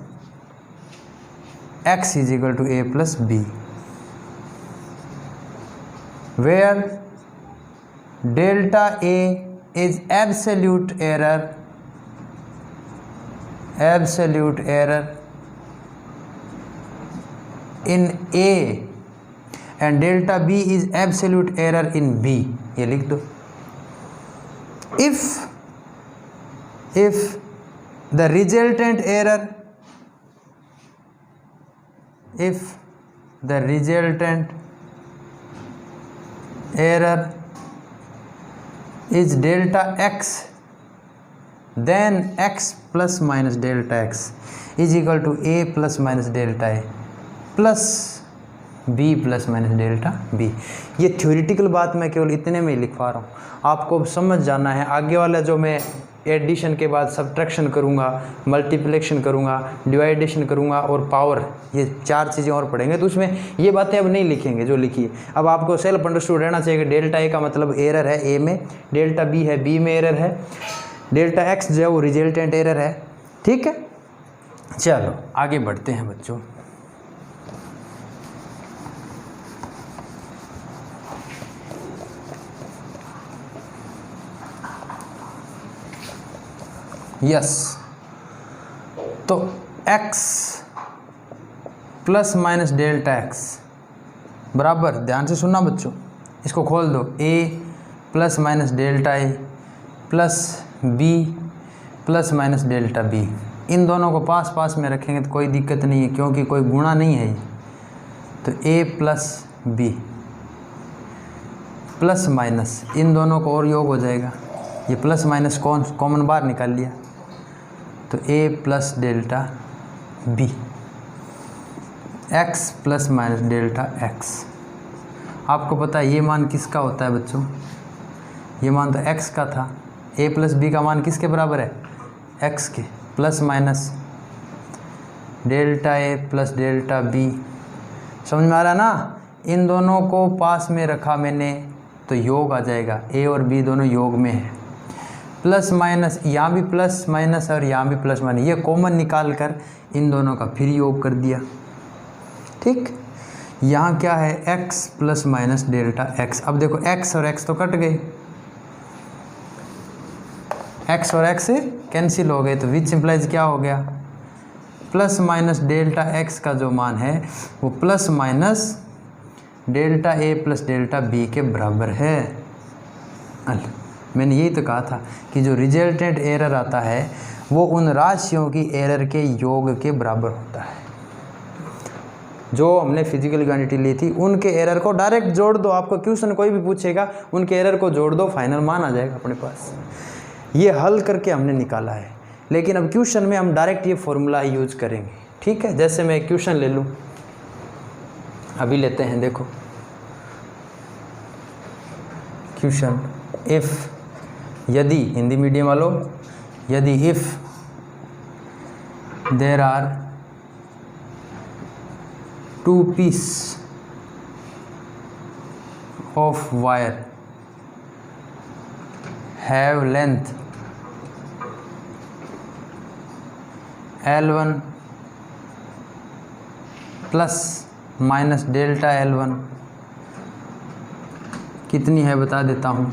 x is equal to a plus b, where delta a is absolute error in a and delta b is absolute error in b, ये लिख दो। If the resultant error is delta x, then x plus minus delta x is equal to a plus minus delta a plus b plus minus delta b। ये theoretical बात मैं केवल इतने में ही लिखवा रहा हूँ, आपको समझ जाना है। आगे वाला जो मैं एडिशन के बाद सब्ट्रैक्शन करूँगा, मल्टीप्लिकेशन करूँगा, डिवाइडेशन करूँगा और पावर, ये चार चीज़ें और पढ़ेंगे, तो उसमें ये बातें अब नहीं लिखेंगे जो लिखी है। अब आपको सेल्फ अंडरस्टूड रहना चाहिए कि डेल्टा ए का मतलब एरर है ए में, डेल्टा बी है बी में एरर है, डेल्टा एक्स जो है वो रिजल्टेंट एरर है। ठीक है, चलो आगे बढ़ते हैं बच्चों। यस, तो x plus minus delta x बराबर, ध्यान से सुनना बच्चों, इसको खोल दो, a plus minus delta A plus b plus minus delta b। इन दोनों को पास पास में रखेंगे तो कोई दिक्कत नहीं है, क्योंकि कोई गुणा नहीं है ये। तो a plus b plus minus, इन दोनों को और योग हो जाएगा, ये प्लस माइनस कॉमन बाहर निकाल लिया, तो a plus delta b x plus minus delta x. आपको पता है ये मान किसका होता है बच्चों, ये मान तो एक्स का था। ए प्लस बी का मान किसके बराबर है, एक्स के, प्लस माइनस डेल्टा ए प्लस डेल्टा बी। समझ में आ रहा ना, इन दोनों को पास में रखा मैंने तो योग आ जाएगा, ए और बी दोनों योग में है। प्लस माइनस, यहाँ भी प्लस माइनस और यहाँ भी प्लस माइनस, ये कॉमन निकाल कर इन दोनों का फिर योग कर दिया। ठीक, यहाँ क्या है, x plus minus delta x। अब देखो x और x तो कट गए, x और x कैंसिल हो गए, तो विच इम्प्लाइज क्या हो गया, प्लस माइनस डेल्टा x का जो मान है वो plus minus delta a plus delta b के बराबर है। मैंने यही तो कहा था कि जो रिजल्टेंट एरर आता है वो उन राशियों की एरर के योग के बराबर होता है। जो हमने फिजिकल क्वांटिटी ली थी उनके एरर को डायरेक्ट जोड़ दो, आपको क्वेश्चन कोई भी पूछेगा उनके एरर को जोड़ दो, फाइनल मान आ जाएगा अपने पास। ये हल करके हमने निकाला है, लेकिन अब क्वेश्चन में हम डायरेक्ट ये फॉर्मूला यूज करेंगे। ठीक है, जैसे मैं क्वेश्चन ले लूँ, अभी लेते हैं, देखो क्वेश्चन, इफ़, यदि, हिंदी मीडियम वालों, यदि if there are two piece of wire have length L1 plus minus delta L1 कितनी है बता देता हूँ,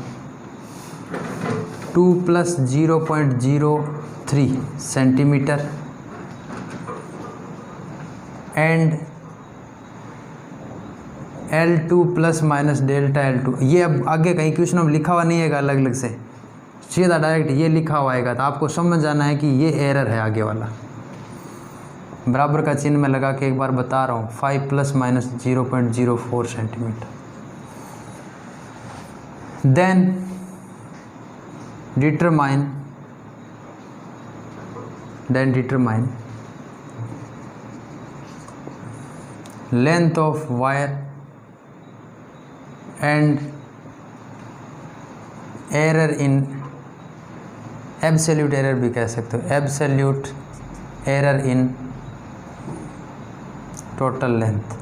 2 plus 0.03 centimetre and L2 plus minus delta L2। ये अब आगे कहीं क्वेश्चन में लिखा हुआ नहीं है अलग अलग से, सीधा डायरेक्ट ये लिखा हुआ आएगा, तो आपको समझ जाना है कि ये एरर है आगे वाला। बराबर का चिन्ह मैं लगा के एक बार बता रहा हूँ, 5 plus minus 0.04 centimetre. Then determine length of wire and error in, absolute error भी कह सकते हो, absolute error in total length.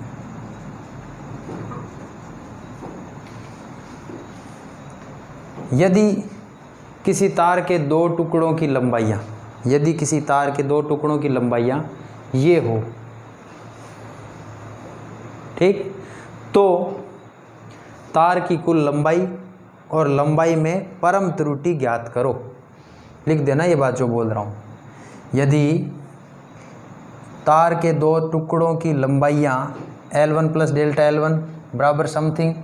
यदि किसी तार के दो टुकड़ों की लंबाइयाँ, यदि किसी तार के दो टुकड़ों की लंबाइयाँ ये हो, ठीक, तो तार की कुल लंबाई और लंबाई में परम त्रुटि ज्ञात करो। लिख देना ये बात जो बोल रहा हूँ। यदि तार के दो टुकड़ों की लंबाइयाँ L1 प्लस डेल्टा L1 बराबर समथिंग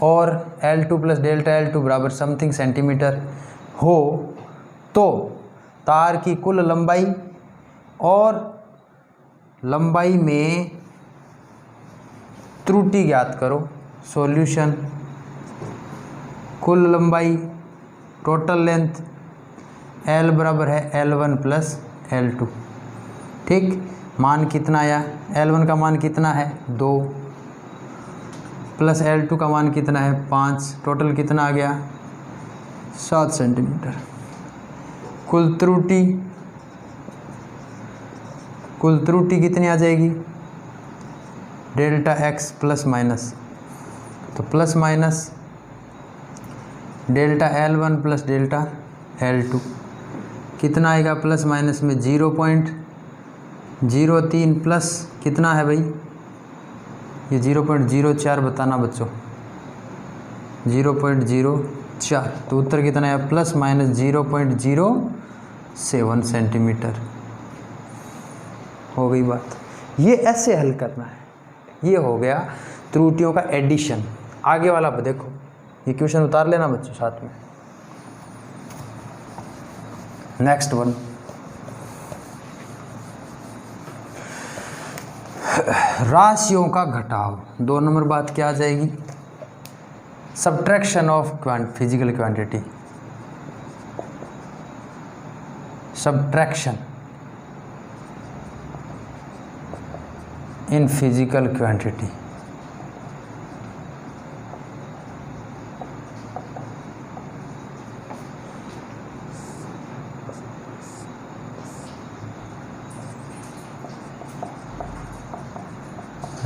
और L2 प्लस डेल्टा L2 बराबर समथिंग सेंटीमीटर हो, तो तार की कुल लंबाई और लंबाई में त्रुटि ज्ञात करो। सॉल्यूशन, कुल लंबाई टोटल लेंथ L बराबर है L1 प्लस L2। ठीक, मान कितना आया, L1 का मान कितना है 2 प्लस L2 का मान कितना है 5, टोटल कितना आ गया 7 सेंटीमीटर। कुल त्रुटि कितनी आ जाएगी, डेल्टा x प्लस माइनस, तो plus minus delta L1 plus delta L2 कितना आएगा, प्लस माइनस में 0.03 प्लस कितना है भाई, ये 0.04 बताना बच्चों, 0.04, तो उत्तर कितना है प्लस माइनस 0.07 सेंटीमीटर। हो गई बात। ये ऐसे हल करना है। ये हो गया त्रुटियों का एडिशन। आगे वाला देखो, ये क्वेश्चन उतार लेना बच्चों साथ में। नेक्स्ट वन, राशियों का घटाव। 2 नंबर बात क्या आ जाएगी, subtraction of physical quantity. Subtraction in physical quantity.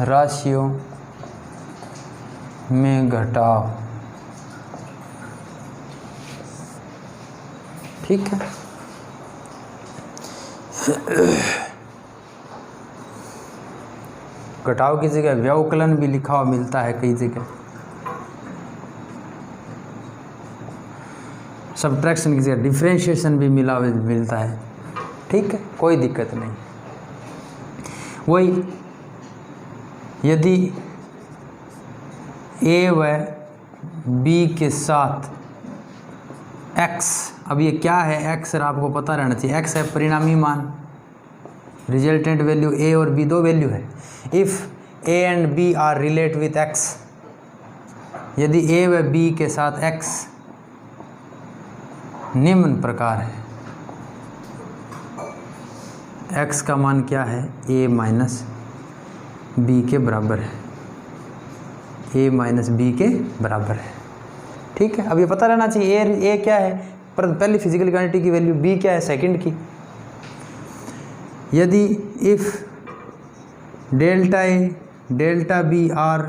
राशियों में घटाव, ठीक है। घटाव की जगह व्यवकलन भी लिखा हुआ मिलता है कई जगह, सब्ट्रैक्शन की जगह डिफरेंशिएशन भी मिलता है, ठीक है, कोई दिक्कत नहीं। वही यदि ए व बी के साथ x, अब ये क्या है x आपको पता रहना चाहिए, x है परिणामी मान, रिजल्टेंट वैल्यू a और b दो वैल्यू है। If a and b are relate with x, यदि a व b के साथ x निम्न प्रकार है, x का मान क्या है, a माइनस b के बराबर है, a माइनस b के बराबर है, ठीक है। अब ये पता रहना चाहिए a क्या है, पर पहली फिजिकल क्वांटिटी की वैल्यू, b क्या है सेकंड की। यदि if delta a delta b are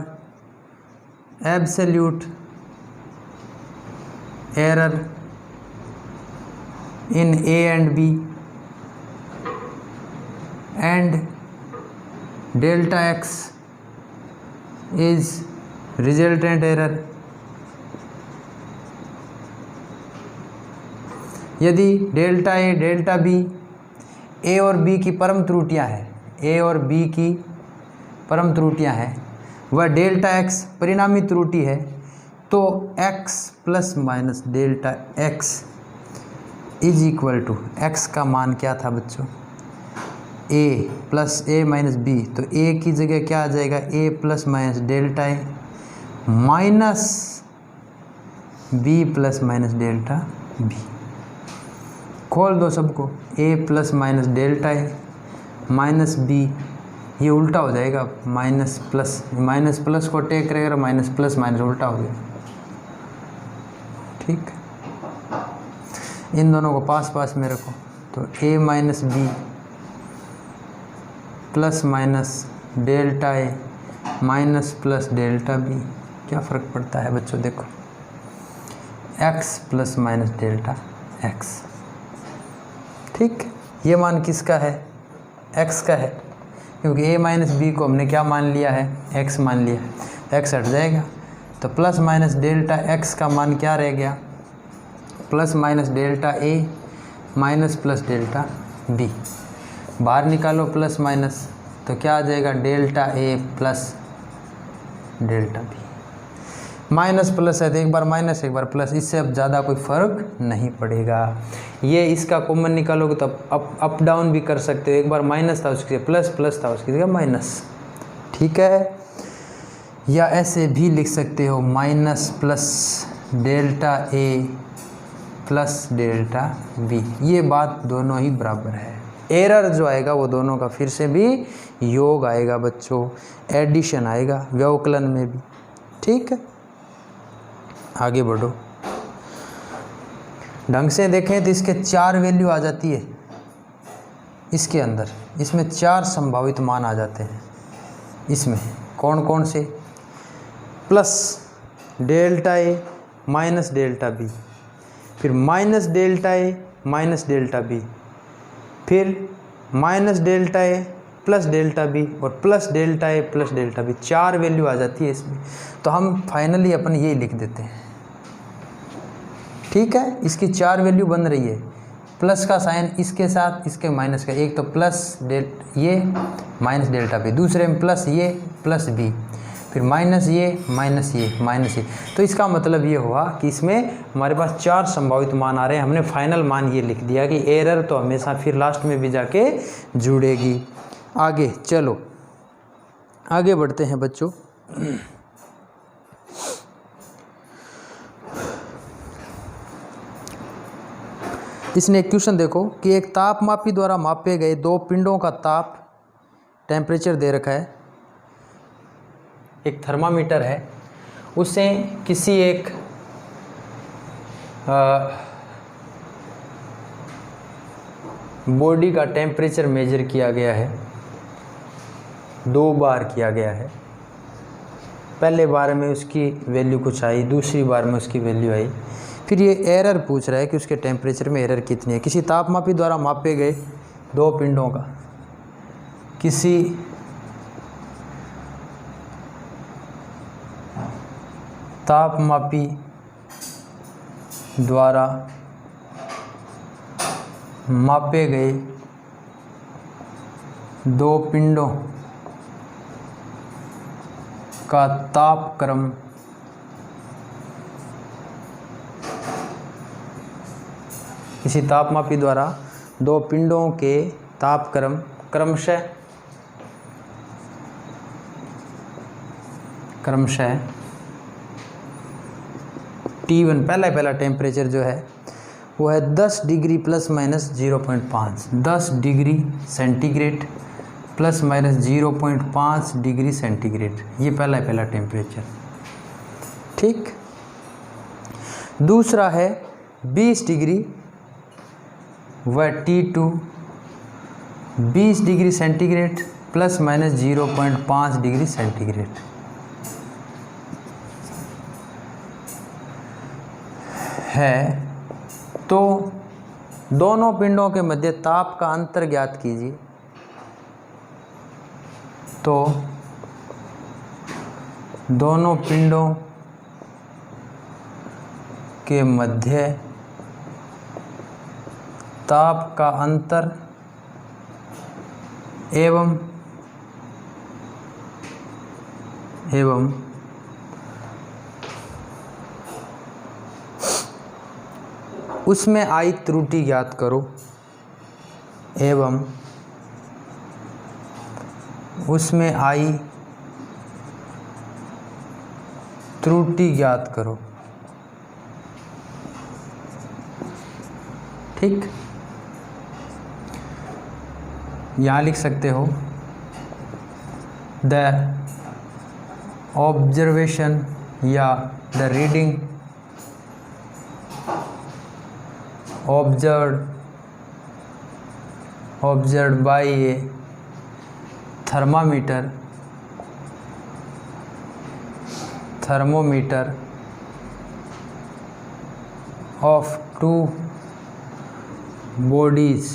absolute error in a and b and delta x is resultant error, यदि delta a delta b a और b की परम त्रुटियां हैं, a और b की परम त्रुटियां हैं, वह डेल्टा x परिणामी त्रुटि है, तो x plus minus delta x is equal to, x का मान क्या था बच्चों, a plus a minus b, तो a की जगह क्या आ जाएगा, a plus minus delta a minus b plus minus delta b। खोल दो सबको, a plus minus delta a minus b, ये उल्टा हो जाएगा, माइनस प्लस को टेक करेगा, माइनस प्लस माइनस उल्टा हो जाएगा, ठीक। इन दोनों को पास पास में रखो, तो a minus b plus minus delta a minus plus delta b, क्या फ़र्क पड़ता है बच्चों, देखो x plus minus delta x, ठीक। ये मान किसका है, x का है, क्योंकि a माइनस b को हमने क्या मान लिया है, x मान लिया है, x हट जाएगा, तो प्लस माइनस डेल्टा x का मान क्या रह गया, plus minus delta a minus plus delta b, बाहर निकालो प्लस माइनस, तो क्या आ जाएगा, delta a plus delta b, minus plus है तो एक बार माइनस एक बार प्लस, इससे अब ज़्यादा कोई फ़र्क नहीं पड़ेगा। ये इसका कॉमन निकालोगे तो अप डाउन भी कर सकते हो, एक बार माइनस था उसकी जगह प्लस था उसकी जगह माइनस, ठीक है। या ऐसे भी लिख सकते हो, minus plus delta a plus delta b, ये बात दोनों ही बराबर है। एरर जो आएगा वो दोनों का फिर से भी योग आएगा बच्चों, एडिशन आएगा व्यवकलन में भी, ठीक है। आगे बढ़ो, ढंग से देखें तो इसके 4 वैल्यू आ जाती है इसके अंदर, इसमें 4 संभावित मान आ जाते हैं। इसमें कौन कौन से, plus delta a minus delta b, फिर minus delta a minus delta b, फिर minus delta a plus delta b और plus delta a plus delta b, 4 value आ जाती है इसमें। तो हम फाइनली अपन ये लिख देते हैं, ठीक है। इसकी 4 वैल्यू बन रही है, प्लस का साइन इसके साथ इसके माइनस का, एक तो प्लस ये माइनस डेल्टा b, दूसरे में प्लस ये प्लस b, फिर माइनस ये माइनस ये माइनस ये। तो इसका मतलब ये हुआ कि इसमें हमारे पास 4 संभावित मान आ रहे हैं, हमने फाइनल मान ये लिख दिया कि एरर तो हमेशा फिर लास्ट में भी जाके जुड़ेगी। आगे चलो, आगे बढ़ते हैं बच्चों। इसने एक क्वेश्चन देखो कि एक तापमापी द्वारा मापे गए 2 पिंडों का ताप टेम्परेचर दे रखा है, एक थर्मामीटर है, उसे किसी एक बॉडी का टेम्परेचर मेजर किया गया है, 2 बार किया गया है। पहले बार में उसकी वैल्यू कुछ आई, दूसरी बार में उसकी वैल्यू आई। फिर ये एरर पूछ रहा है कि उसके टेम्परेचर में एरर कितनी है। किसी तापमापी द्वारा मापे गए 2 पिंडों का, किसी तापमापी द्वारा मापे गए 2 पिंडों का तापक्रम किसी तापमापी द्वारा 2 पिंडों के तापक्रम क्रमशः T1 पहला टेम्परेचर जो है वो है 10 degree plus minus 0.5, 10 degree centigrade plus minus 0.5 degree centigrade, ये पहला टेम्परेचर। ठीक। दूसरा है 20 डिग्री, वह T2 20 degree centigrade plus minus 0.5 degree centigrade है। तो दोनों पिंडों के मध्य ताप का अंतर ज्ञात कीजिए। तो दोनों पिंडों के मध्य ताप का अंतर एवं उसमें आई त्रुटि ज्ञात करो, एवं उसमें आई त्रुटि ज्ञात करो। ठीक। यहाँ लिख सकते हो द ऑब्जर्वेशन या the reading observed by a thermometer of 2 bodies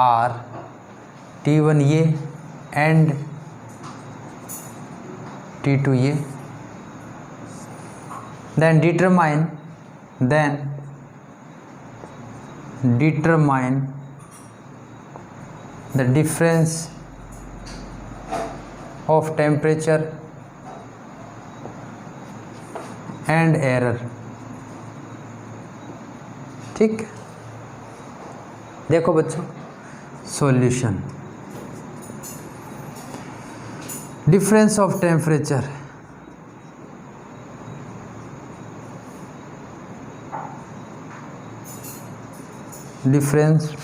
are T1 ये and T2 ये, then determine the difference of temperature and error। ठीक। देखो बच्चों, solution. Difference of temperature, difference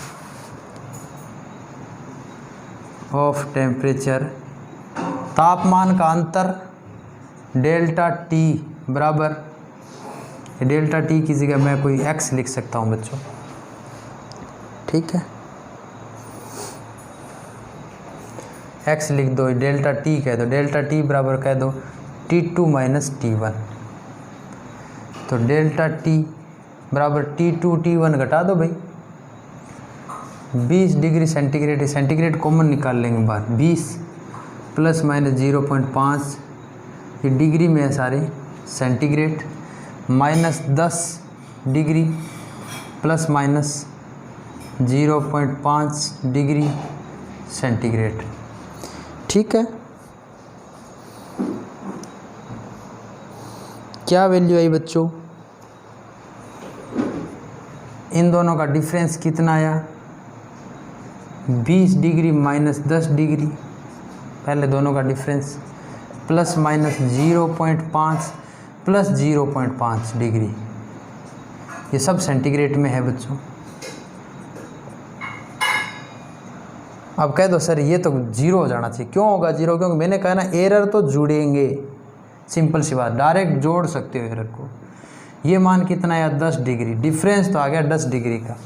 of temperature, तापमान का अंतर डेल्टा टी बराबर, डेल्टा टी की जगह मैं कोई एक्स लिख सकता हूँ बच्चों। ठीक है, एक्स लिख दो, डेल्टा टी कह दो, डेल्टा टी बराबर कह दो T2 माइनस T1। तो डेल्टा टी बराबर T2 T1 घटा दो भाई, 20 डिग्री सेंटीग्रेड, सेंटीग्रेड कॉमन निकाल लेंगे बाहर, 20 प्लस माइनस 0.5, ये डिग्री में है सारे, centigrade minus 10 degree plus minus 0.5 degree centigrade. ठीक है, क्या वैल्यू आई बच्चों? इन दोनों का डिफरेंस कितना आया? 20 डिग्री माइनस 10 डिग्री, पहले दोनों का difference, plus minus 0.5 plus 0.5 degree, ये सब सेंटीग्रेड में है बच्चों। अब कह दो सर ये तो 0 हो जाना चाहिए, क्यों होगा 0? क्योंकि मैंने कहा ना एरर तो जुड़ेंगे, सिंपल सी बात, डायरेक्ट जोड़ सकते हो एरर को। ये मान कितना है 10 डिग्री, डिफरेंस तो आ गया 10 डिग्री का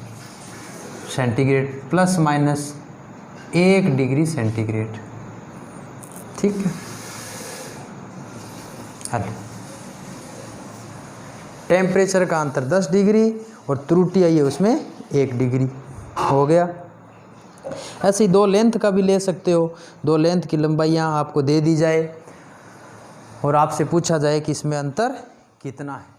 centigrade, plus minus 1 degree centigrade, ठीक है। हल टेम्परेचर का अंतर 10 डिग्री और त्रुटि आई है उसमें 1 डिग्री, हो गया। ऐसे ही 2 लेंथ का भी ले सकते हो, 2 लेंथ की लंबाइयाँ आपको दे दी जाए और आपसे पूछा जाए कि इसमें अंतर कितना है।